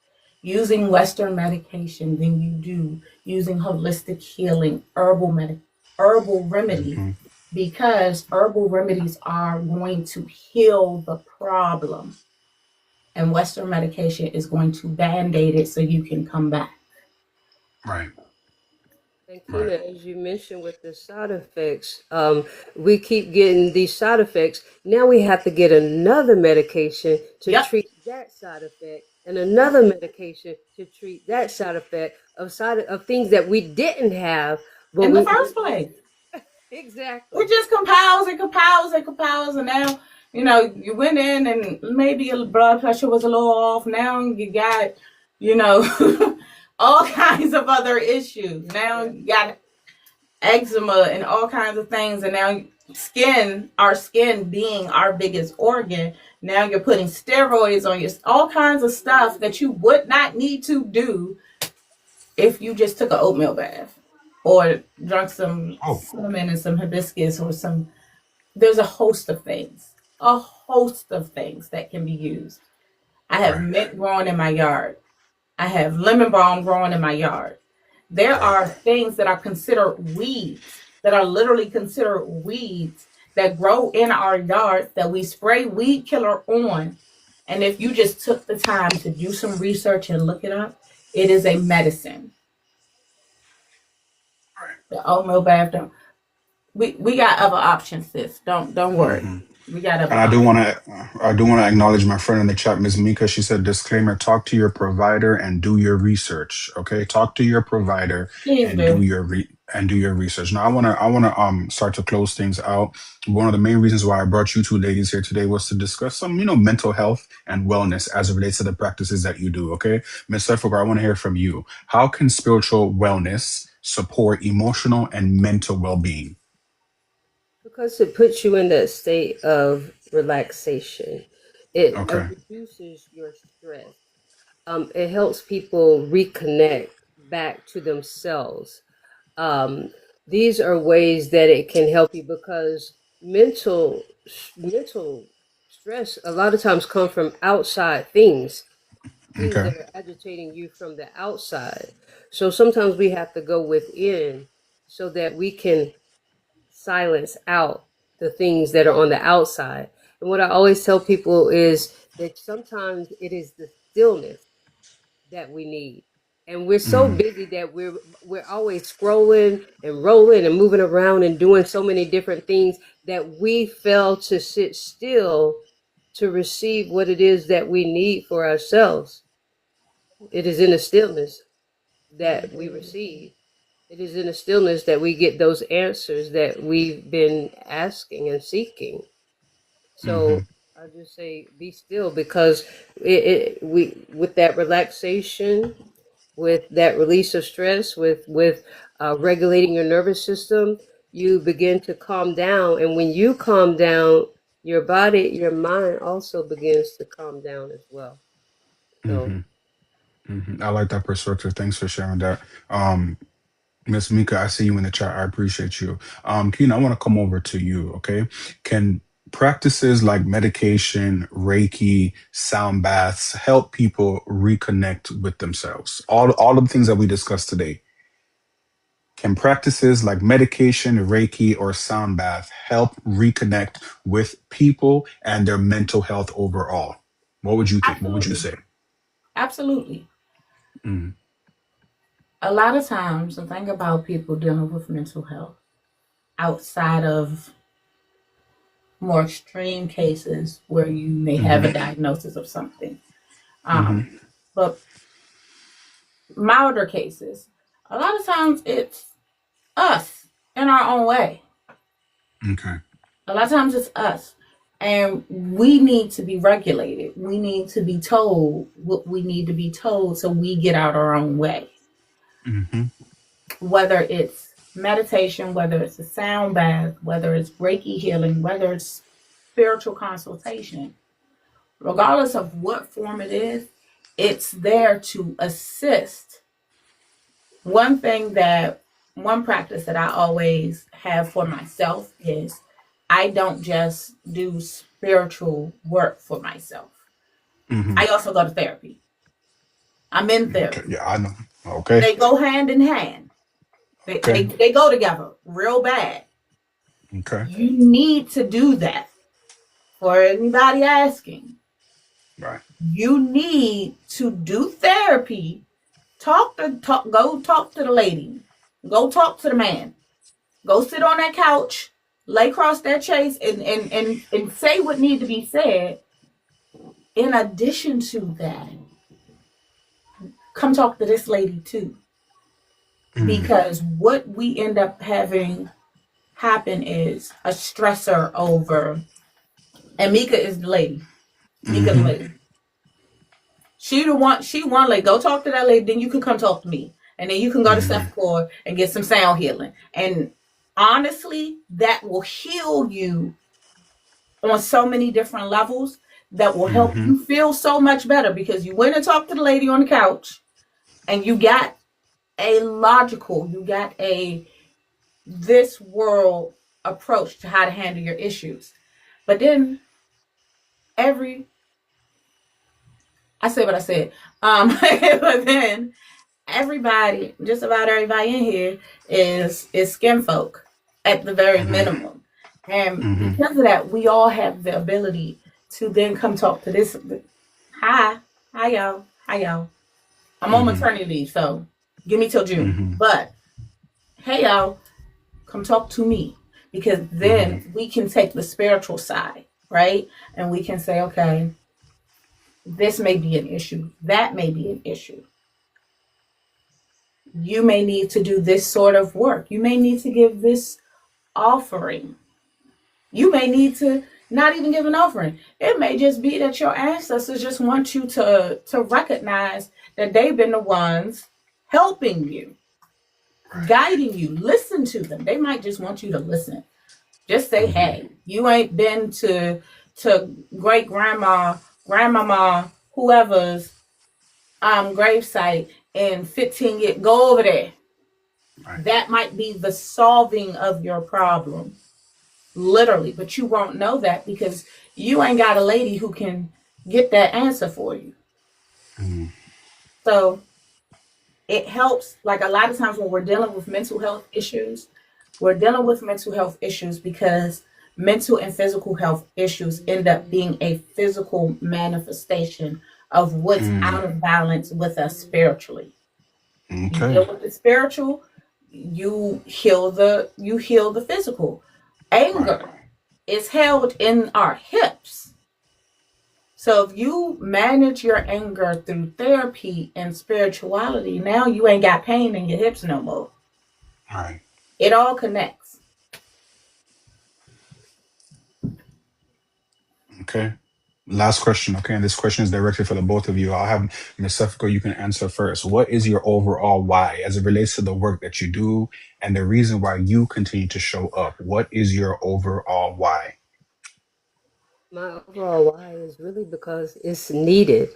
using Western medication than you do using holistic healing, herbal remedies, Mm-hmm. because herbal remedies are going to heal the problem. And Western medication is going to band-aid it so you can come back. Right. And Right. Kina, as you mentioned with the side effects, we keep getting these side effects. Now we have to get another medication to Yep. treat that side effect, and another medication to treat that side effect of things that we didn't have, but In the we first place. It exactly. just compiles and compiles and compiles, and now you went in and maybe your blood pressure was a little off. Now you got you know all kinds of other issues. Now Yeah. you got eczema and all kinds of things, and now our skin being our biggest organ. Now you're putting steroids on your all kinds of stuff that you would not need to do if you just took an oatmeal bath or drunk some Oh. cinnamon and some hibiscus or some. There's a host of things, a host of things that can be used. I have Right. mint growing in my yard. I have lemon balm growing in my yard. There Right. are things that are considered weeds, that are literally considered weeds that grow in our yard that we spray weed killer on. And if you just took the time to do some research and look it up, it is a medicine. The oatmeal bath. Don't, we got other options, sis. Don't worry. Mm-hmm. We got other And options. I do want to acknowledge my friend in the chat, Ms. Mika. She said, disclaimer, talk to your provider and do your research. Okay. Talk to your provider Please and do do. your research. Now I wanna start to close things out. One of the main reasons why I brought you two ladies here today was to discuss some, mental health and wellness as it relates to the practices that you do. Okay. Ms. Sefakor, I want to hear from you. How can spiritual wellness support emotional and mental well-being? Because it puts you in that state of relaxation. It Okay. reduces your stress. It helps people reconnect back to themselves. Um, these are ways that it can help you because mental stress a lot of times come from outside things Okay. that are agitating you from the outside. So sometimes we have to go within so that we can silence out the things that are on the outside. And what I always tell people is that sometimes it is the stillness that we need. And we're so Mm-hmm. busy that we're always scrolling and rolling and moving around and doing so many different things that we fail to sit still to receive what it is that we need for ourselves. It is in the stillness that we receive. It is in the stillness that we get those answers that we've been asking and seeking. Mm-hmm. So I just say be still, because we, with that relaxation, with that release of stress, with regulating your nervous system, you begin to calm down. And when you calm down, your body, your mind also begins to calm down as well. So Mm-hmm. Mm-hmm. I like that perspective. Thanks for sharing that. Miss Mika, I see you in the chat. I appreciate you. Keen, I want to come over to you. Okay. Can practices like medication, Reiki, sound baths help people reconnect with themselves? All of the things that we discussed today. Can practices like medication, Reiki, or sound bath help reconnect with people and their mental health overall? What would you think? What would you Absolutely. say? Absolutely. Mm-hmm. A lot of times, the thing about people dealing with mental health outside of more extreme cases where you may have a Mm-hmm. diagnosis of something, Mm-hmm. but milder cases, a lot of times it's us in our own way. Okay. A lot of times it's us. And we need to be regulated. We need to be told what we need to be told so we get out our own way. Mm-hmm. Whether it's meditation, whether it's a sound bath, whether it's Reiki healing, whether it's spiritual consultation, regardless of what form it is, it's there to assist. One practice that I always have for myself is I don't just do spiritual work for myself. Mm-hmm. I also go to therapy. I'm in Okay. therapy. Yeah, I know. Okay. They go hand in hand. They, Okay. they, they go together real bad. Okay. You need to do that. For anybody asking, Right. you need to do therapy. Go talk to the lady. Go talk to the man. Go sit on that couch, lay across that chase, and say what needs to be said. In addition to that, come talk to this lady too. Mm-hmm. Because what we end up having happen is a stressor over, and Mika is the lady. Mika the Mm-hmm. lady. She one lady. Go talk to that lady, then you can come talk to me. And then you can go to Mm-hmm. Sefakor and get some sound healing. And honestly, that will heal you on so many different levels that will help Mm-hmm. you feel so much better because you went and talked to the lady on the couch and you got you got a this world approach to how to handle your issues. But then every I said what I said. But then everybody, just about everybody in here is skin folk at the very Mm-hmm. minimum. And Mm-hmm. because of that, we all have the ability to then come talk to this. Hi, hi y'all, hi y'all. I'm on Mm-hmm. maternity leave, so give me till June. Mm-hmm. But hey y'all, come talk to me because Mm-hmm. then we can take the spiritual side, right? And we can say, okay, this may be an issue, that may be an issue. You may need to do this sort of work. You may need to give this offering. You may need to not even give an offering. It may just be that your ancestors just want you to recognize that they've been the ones helping you, Right. guiding you. Listen to them. They might just want you to listen. Just say, Mm-hmm. hey, you ain't been to great grandma, grandmama, whoever's gravesite in 15 years. Go over there. Right. That might be the solving of your problem, literally. But you won't know that because you ain't got a lady who can get that answer for you. Mm-hmm. So it helps. Like a lot of times when we're dealing with mental health issues, We're dealing with mental health issues because mental and physical health issues end up being a physical manifestation of what's out of balance with us spiritually. You Okay. deal with the spiritual, you heal the physical. Right. Anger is held in our hips. So if you manage your anger through therapy and spirituality, now you ain't got pain in your hips no more. Right. It all connects. Okay. Last question. Okay. And this question is directed for the both of you. I'll have Ms. Sefakor, you can answer first. What is your overall why as it relates to the work that you do and the reason why you continue to show up? What is your overall why? My overall why is really because it's needed.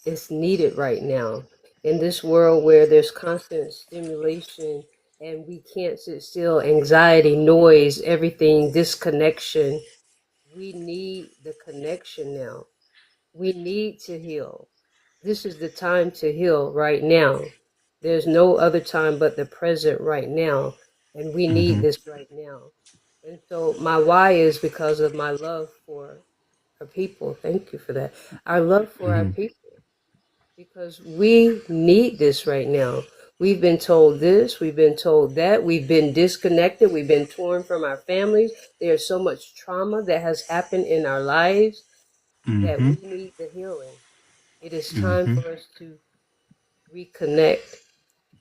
It's needed right now in this world where there's constant stimulation and we can't sit still, anxiety, noise, everything, disconnection. We need the connection now. We need to heal. This is the time to heal right now. There's no other time but the present right now, and we need Mm-hmm. this right now. And so my why is because of my love for our people. Thank you for that. Our love for our Mm-hmm. people, because we need this right now. We've been told this, we've been told that, we've been disconnected, we've been torn from our families. There's so much trauma that has happened in our lives that Mm-hmm. we need the healing. It is time Mm-hmm. for us to reconnect,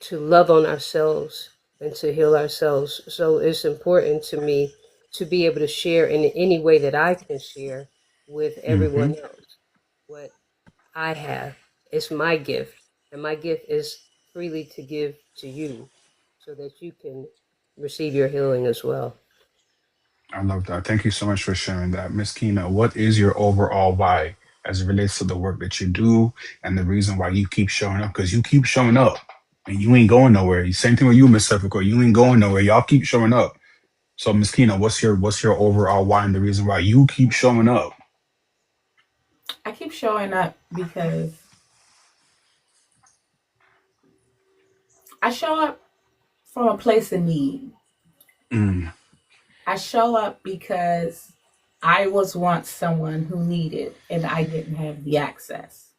to love on ourselves, and to heal ourselves. So it's important to me to be able to share in any way that I can share with Mm-hmm. everyone else what I have. It's my gift, and my gift is freely to give to you so that you can receive your healing as well. I love that. Thank you so much for sharing that. Miss Kina, what is your overall why as it relates to the work that you do and the reason why you keep showing up? Because you keep showing up and you ain't going nowhere. Same thing with you, Miss Sefakor. You ain't going nowhere. Y'all keep showing up. So, Miss Kina, what's your overall why and the reason why you keep showing up? I keep showing up because I show up from a place of need. Mm, I show up because I was once someone who needed and I didn't have the access.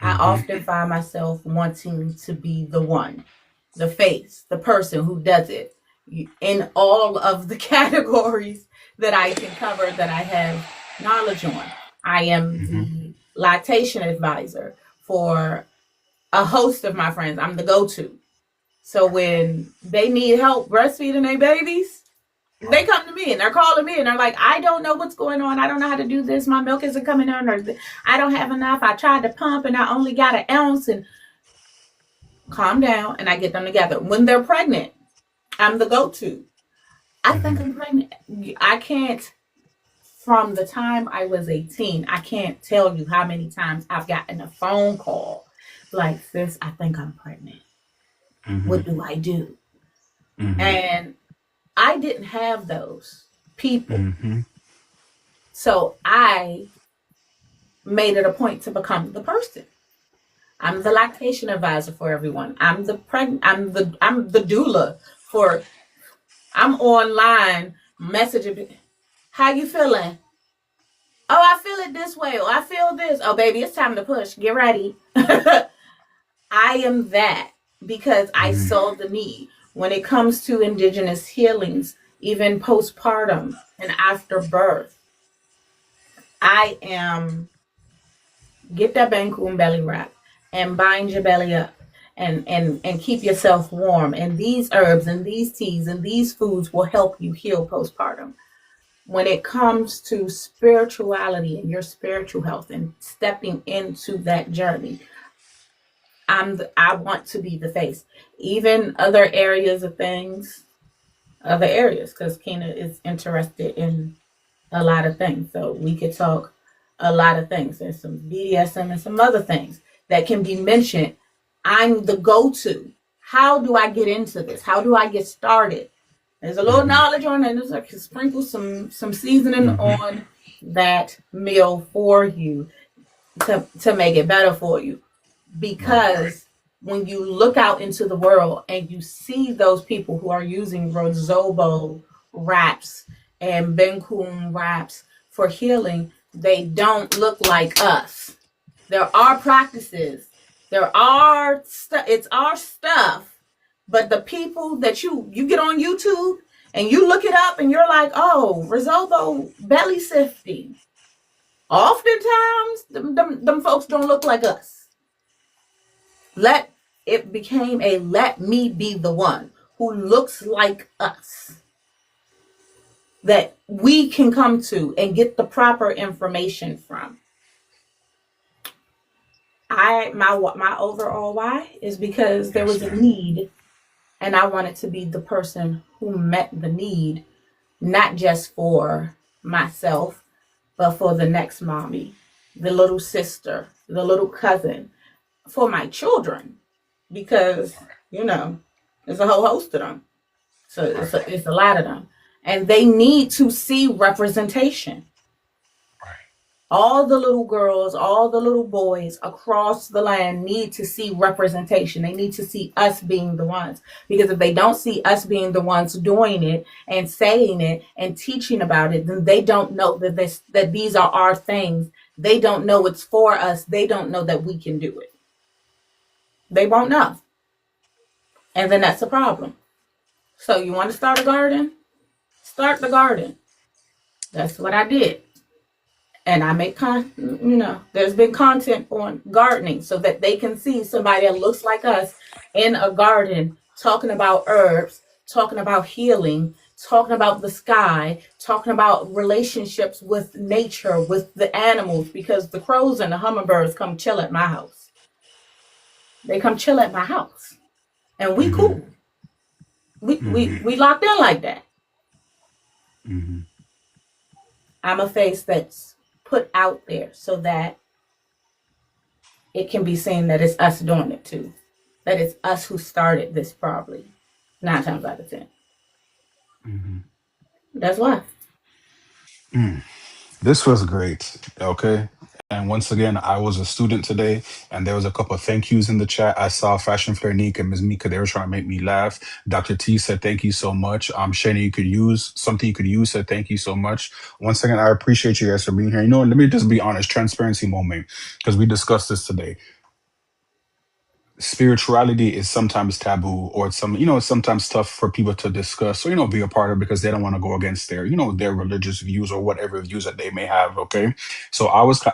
I mm-hmm, often find myself wanting to be the one, the face, the person who does it in all of the categories that I can cover that I have knowledge on. I am mm-hmm, the lactation advisor for a host of my friends. I'm the go to. So when they need help breastfeeding their babies, they right. come to me and they're calling me and they're like, I don't know what's going on. I don't know how to do this. My milk isn't coming on, or I don't have enough. I tried to pump and I only got an ounce. And calm down, and I get them together. When they're pregnant, I'm the go to. I think Mm-hmm, I'm pregnant. I can't, from the time I was 18, I can't tell you how many times I've gotten a phone call like, sis, I think I'm pregnant. mm-hmm, What do I do? mm-hmm, And I didn't have those people. mm-hmm, So I made it a point to become the person. I'm the lactation advisor for everyone. I'm the doula for. I'm online messaging. How you feeling? Oh, I feel it this way. Oh, I feel this. Oh, baby, it's time to push. Get ready. I am that because I mm-hmm. saw the need. When it comes to indigenous healings, even postpartum and after birth, I am get that banku belly wrap and bind your belly up and keep yourself warm. And these herbs and these teas and these foods will help you heal postpartum. When it comes to spirituality and your spiritual health and stepping into that journey, I want to be the face. Even other areas of things, other areas, because Kina is interested in a lot of things. So we could talk a lot of things. There's some BDSM and some other things that can be mentioned. I'm the go-to. How do I get into this? How do I get started? There's a little Mm-hmm. knowledge on it. There's like sprinkle some seasoning Mm-hmm. on that meal for you to make it better for you. Right. Because when you look out into the world and you see those people who are using Rozobo wraps and Benkun wraps for healing, they don't look like us. There are practices. It's our stuff. But the people that you get on YouTube and you look it up and you're like, oh, Rozobo belly sifting. Oftentimes, them folks don't look like us. It became a let me be the one who looks like us that we can come to and get the proper information from. My overall why is because there was a need, and I wanted to be the person who met the need, not just for myself, but for the next mommy, the little sister, the little cousin, for my children, because there's a whole host of them. So it's a lot of them, and they need to see representation. All the little girls, all the little boys across the land need to see representation. They need to see us being the ones. Because if they don't see us being the ones doing it and saying it and teaching about it, then they don't know that these are our things. They don't know it's for us. They don't know that we can do it. They won't know. And then that's a problem. So you want to start a garden? Start the garden. That's what I did. And I make there's been content on gardening so that they can see somebody that looks like us in a garden talking about herbs, talking about healing, talking about the sky, talking about relationships with nature, with the animals, because the crows and the hummingbirds come chill at my house. They come chill at my house. And we cool. We locked in like that. Mm-hmm. I'm a face that's put out there so that it can be seen that it's us doing it too. That it's us who started this, probably 9 times out of 10. Mm-hmm. That's why. This was great. Okay. And once again, I was a student today, and there was a couple of thank yous in the chat. I saw Fashion Flair Nick and Ms. Mika. They were trying to make me laugh. Dr. T said, thank you so much. Shani, you could use something you could use. Said, thank you so much. Once again, I appreciate you guys for being here. You know, let me just be honest, transparency moment, because we discussed this today. Spirituality is sometimes taboo, or it's sometimes tough for people to discuss or be a part of, because they don't want to go against their religious views or whatever views that they may have. Okay, so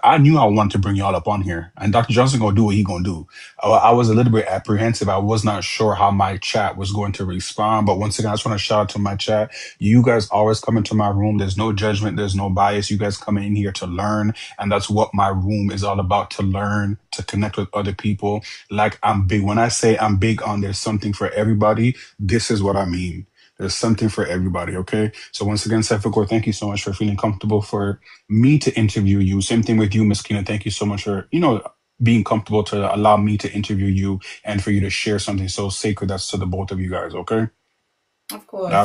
I knew I wanted to bring y'all up on here, and Dr. Johnson gonna do what he gonna do. I was a little bit apprehensive. I was not sure how my chat was going to respond, but once again, I just want to shout out to my chat. You guys always come into my room. There's no judgment, there's no bias. You guys come in here to learn, and that's what my room is all about: to learn, to connect with other people. Like, I'm big. When I say I'm big on there's something for everybody, this is what I mean. There's something for everybody, okay? So once again, Sefakor, thank you so much for feeling comfortable for me to interview you. Same thing with you, Miss Kina. Thank you so much for, being comfortable to allow me to interview you and for you to share something so sacred that's to the both of you guys, okay? Of course. I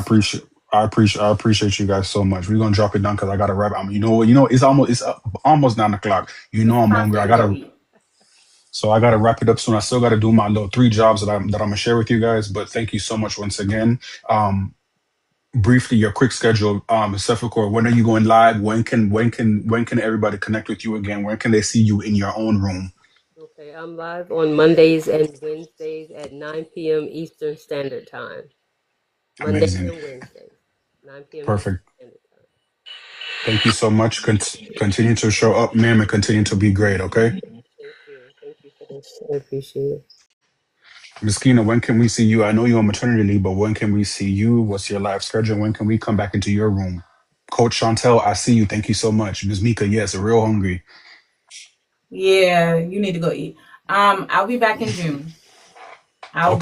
appreciate you guys so much. We're gonna drop it down because I gotta wrap. It's almost 9 o'clock. I'm hungry. I gotta wrap it up soon. I still gotta do my little 3 jobs that I'm gonna share with you guys. But thank you so much once again. Briefly, your quick schedule, Sefakor, when are you going live? When can everybody connect with you again? When can they see you in your own room? Okay, I'm live on Mondays and Wednesdays at 9 p.m. Eastern Standard Time. Mondays Amazing. and Wednesdays, 9 p.m. Perfect. Eastern Standard Time. Thank you so much. Continue to show up, ma'am, and continue to be great, okay? Thank you. Thank you for this. I appreciate it. Ms. Kina, when can we see you? I know you're on maternity leave, but when can we see you? What's your live schedule? When can we come back into your room? Coach Chantel, I see you. Thank you so much. Ms. Mika, yes, real hungry. Yeah, you need to go eat. I'll be back in June. I'll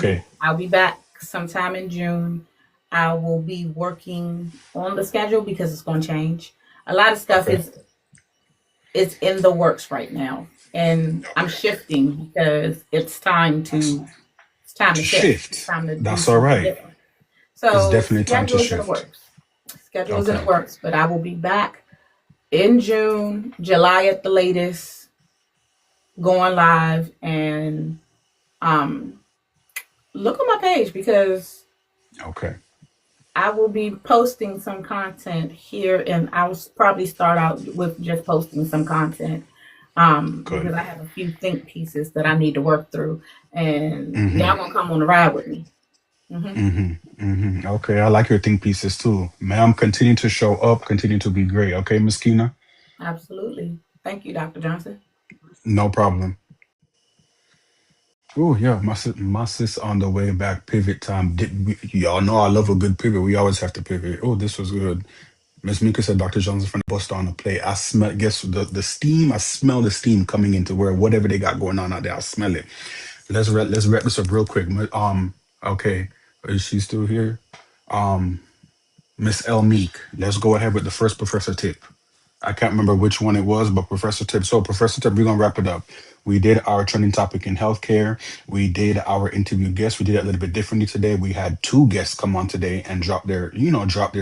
be back sometime in June. I will be working on the schedule because it's going to change. A lot of stuff is in the works right now, and I'm shifting because it's time to shift. It's time to That's do all something right. different. So It's definitely time to schedule is in the shift. works. Schedule is in the works, but I will be back in June, July at the latest, going live, and Um, look on my page because Okay. I will be posting some content here, and I will probably start out with just posting some content because Good. I have a few think pieces that I need to work through, and Mm-hmm. y'all gonna come on the ride with me. Mm-hmm. Mm-hmm. Okay. I like your think pieces too. Ma'am, continue to show up, continue to be great. Okay, Miss Kina? Absolutely. Thank you, Dr. Johnson. No problem. Oh yeah, my sis on the way back. Pivot time. Y'all know I love a good pivot. We always have to pivot. Oh, this was good. Miss Mika said Dr. Johnson from the bus on the plate. I smell. Guess the steam. I smell the steam coming into where whatever they got going on out there. I smell it. Let's wrap this up real quick. Okay. Is she still here? Um, Miss L Meek. Let's go ahead with the first professor tip. I can't remember which one it was, but Professor Tip. So, Professor Tip, we're gonna wrap it up. We did our trending topic in healthcare. We did our interview guests. We did it a little bit differently today. We had two guests come on today and drop their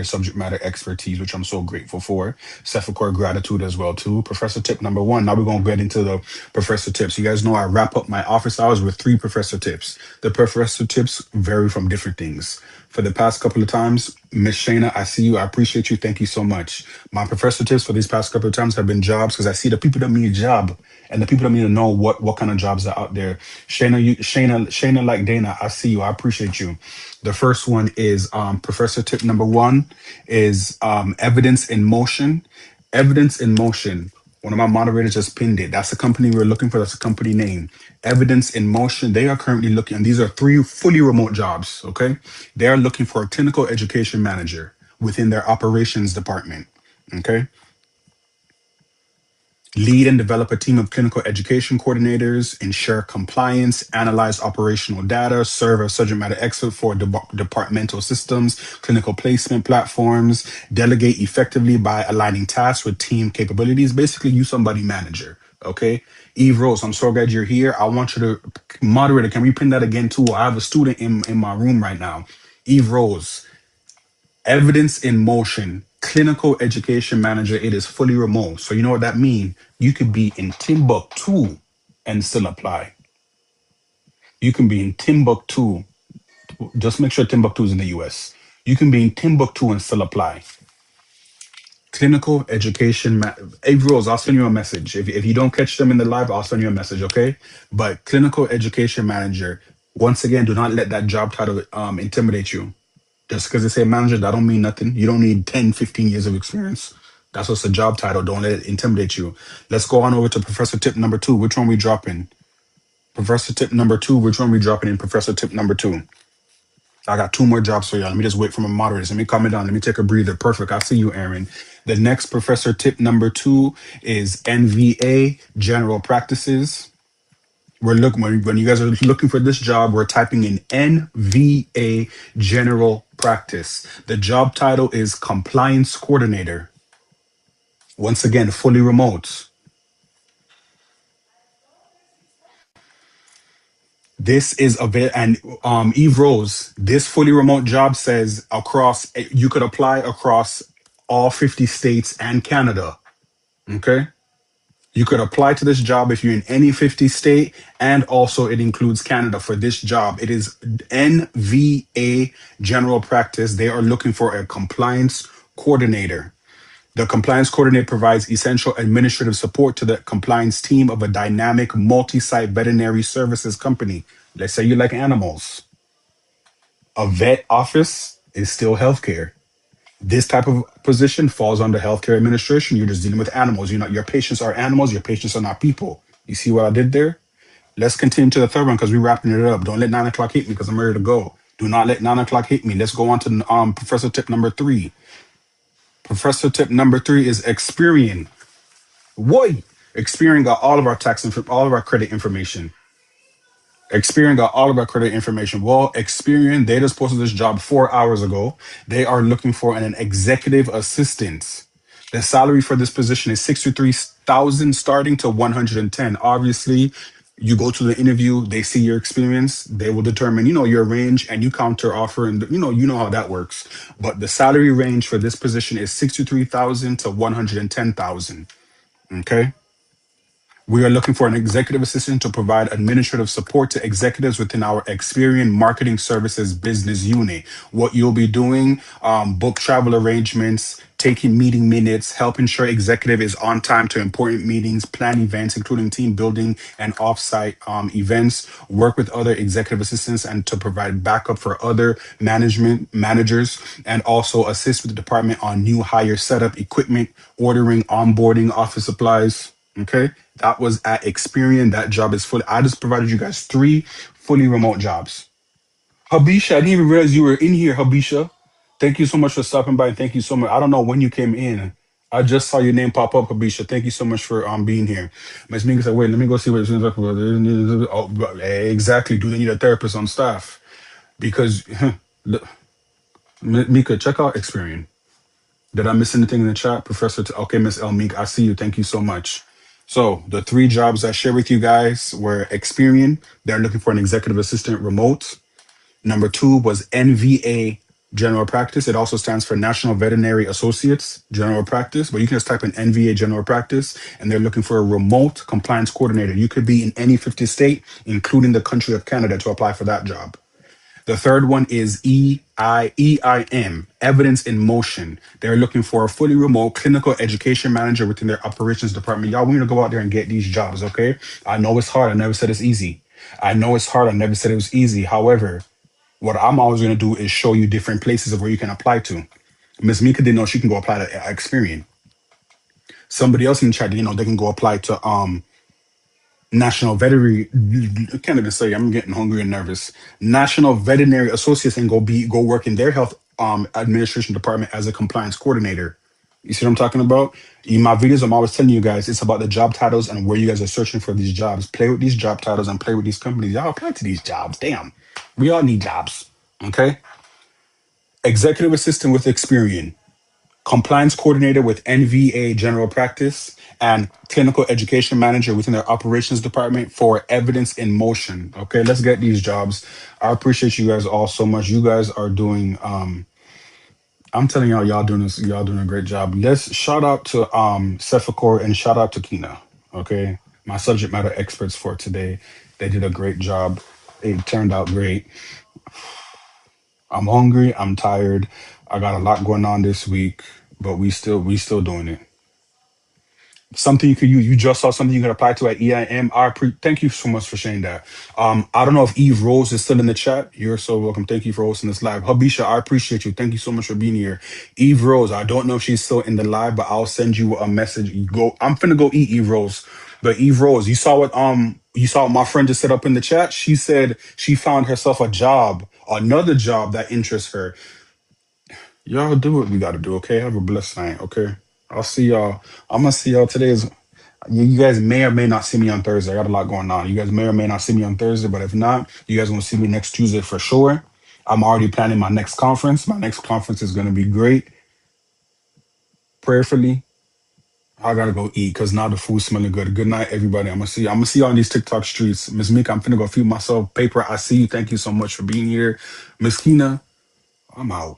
subject matter expertise, which I'm so grateful for. Sefakor gratitude as well too. Professor Tip number one. Now we're gonna get into the Professor Tips. You guys know I wrap up my office hours with three Professor Tips. The Professor Tips vary from different things. For the past couple of times, Miss Shayna, I see you. I appreciate you. Thank you so much. My professor tips for these past couple of times have been jobs because I see the people that need a job and the people that need to know what kind of jobs are out there. Shayna, like Dana, I see you. I appreciate you. The first one is professor tip number one is evidence in motion. Evidence in motion. One of my moderators just pinned it. That's the company we're looking for. That's the company name. Evidence in Motion. They are currently looking, and these are three fully remote jobs. Okay. They are looking for a clinical education manager within their operations department. Okay. Lead and develop a team of clinical education coordinators, ensure compliance, analyze operational data, serve as subject matter expert for departmental systems, clinical placement platforms, delegate effectively by aligning tasks with team capabilities. Basically, you somebody manager. Okay. Eve Rose, I'm so glad you're here. I want you to, moderator, can we pin that again too? I have a student in my room right now. Eve Rose, evidence in motion, clinical education manager. It is fully remote. So you know what that means? You could be in Timbuktu and still apply. You can be in Timbuktu. Just make sure Timbuktu is in the US. You can be in Timbuktu and still apply. Clinical education. Hey, Rose, I'll send you a message. If you don't catch them in the live, I'll send you a message, okay? But clinical education manager, once again, do not let that job title intimidate you. Just because they say manager, that don't mean nothing. You don't need 10, 15 years of experience. That's what's a job title. Don't let it intimidate you. Let's go on over to Professor Tip number two. Which one we dropping? Professor Tip number two. Which one we dropping in Professor Tip number two? I got two more jobs for y'all. Let me just wait for my moderators. Let me calm it down. Let me take a breather. Perfect. I see you, Aaron. The next Professor Tip number two is NVA, General Practices. We're looking when you guys are looking for this job, we're typing in NVA General Practice. The job title is Compliance Coordinator. Once again, fully remote. This is a bit, and Eve Rose, this fully remote job says across, you could apply across all 50 states and Canada. Okay. You could apply to this job if you're in any 50 state, and also it includes Canada for this job. It is NVA General Practice. They are looking for a compliance coordinator. The compliance coordinator provides essential administrative support to the compliance team of a dynamic multi-site veterinary services company. Let's say you like animals. A vet office is still healthcare. This type of position falls under healthcare administration. You're just dealing with animals. Your patients are animals. Your patients are not people. You see what I did there? Let's continue to the third one because we're wrapping it up. Don't let 9 o'clock hit me because I'm ready to go. Do not let 9 o'clock hit me. Let's go on to Professor Tip number three. Professor Tip number three is Experian. Why? Experian got all of our all of our credit information. Experian got all of our credit information. Well, Experian, they just posted this job 4 hours ago. They are looking for an executive assistant. The salary for this position is 63,000 starting to 110. Obviously, you go to the interview, they see your experience, they will determine, your range and you counter offer and you know how that works. But the salary range for this position is 63,000 to 110,000. Okay? We are looking for an executive assistant to provide administrative support to executives within our Experian Marketing Services business unit. What you'll be doing, book travel arrangements, taking meeting minutes, help ensure executive is on time to important meetings, plan events, including team building and offsite events, work with other executive assistants and to provide backup for other management managers, and also assist with the department on new hire setup, equipment, ordering, onboarding, office supplies. Okay. That was at Experian. That job is fully. I just provided you guys three fully remote jobs. Habisha, I didn't even realize you were in here, Habisha. Thank you so much for stopping by and thank you so much. I don't know when you came in. I just saw your name pop up, Habisha. Thank you so much for being here. Miss Minka said, wait, let me go see what it's talking about. Oh, exactly. Do they need a therapist on staff? Because Mika, check out Experian. Did I miss anything in the chat? Professor, okay, Miss Elmink, I see you. Thank you so much. So the three jobs I shared with you guys were Experian. They're looking for an executive assistant remote. Number two was NVA General Practice. It also stands for National Veterinary Associates General Practice, but you can just type in NVA General Practice, and they're looking for a remote compliance coordinator. You could be in any 50 state, including the country of Canada, to apply for that job. The third one is EIM, Evidence in Motion. They're looking for a fully remote clinical education manager within their operations department. Y'all, we need to go out there and get these jobs, okay? I know it's hard. I never said it's easy. I know it's hard. I never said it was easy. However, what I'm always going to do is show you different places of where you can apply to. Miss Mika didn't know she can go apply to Experian. Somebody else in the chat didn't know they can go apply to National Veterinary. I can't even say. I'm getting hungry and nervous. National Veterinary Associates and go work in their health administration department as a compliance coordinator. You see what I'm talking about? In my videos, I'm always telling you guys it's about the job titles and where you guys are searching for these jobs. Play with these job titles and play with these companies. Y'all apply to these jobs. Damn, we all need jobs. Okay. Executive assistant with Experian, compliance coordinator with NVA General Practice, and clinical education manager within their operations department for Evidence in Motion. Okay, let's get these jobs. I appreciate you guys all so much. You guys are doing I'm telling y'all, y'all doing this, y'all doing a great job. Let's shout out to Sefakor and shout out to Kina. Okay. My subject matter experts for today. They did a great job. It turned out great. I'm hungry. I'm tired. I got a lot going on this week, but we still doing it. Something you could use. You just saw something you can apply to at EIM. Thank you so much for sharing that. I don't know if Eve Rose is still in the chat. You're so welcome. Thank you for hosting this live. Habisha, I appreciate you. Thank you so much for being here. Eve Rose, I don't know if she's still in the live, but I'll send you a message. You go. I'm finna go eat Eve Rose. But Eve Rose, you saw what my friend just set up in the chat. She said she found herself a job, another job that interests her. Y'all do what we gotta do, okay? Have a blessed night, okay? I'll see y'all. I'm gonna see y'all today. You guys may or may not see me on Thursday. I got a lot going on. You guys may or may not see me on Thursday, but if not, you guys will see me next Tuesday for sure. I'm already planning my next conference. My next conference is gonna be great. Prayerfully, I gotta go eat because now the food's smelling good. Good night, everybody. I'm gonna see you on these TikTok streets. Miss Mika, I'm finna go feed myself. Paper, I see you. Thank you so much for being here. Miss Kina, I'm out.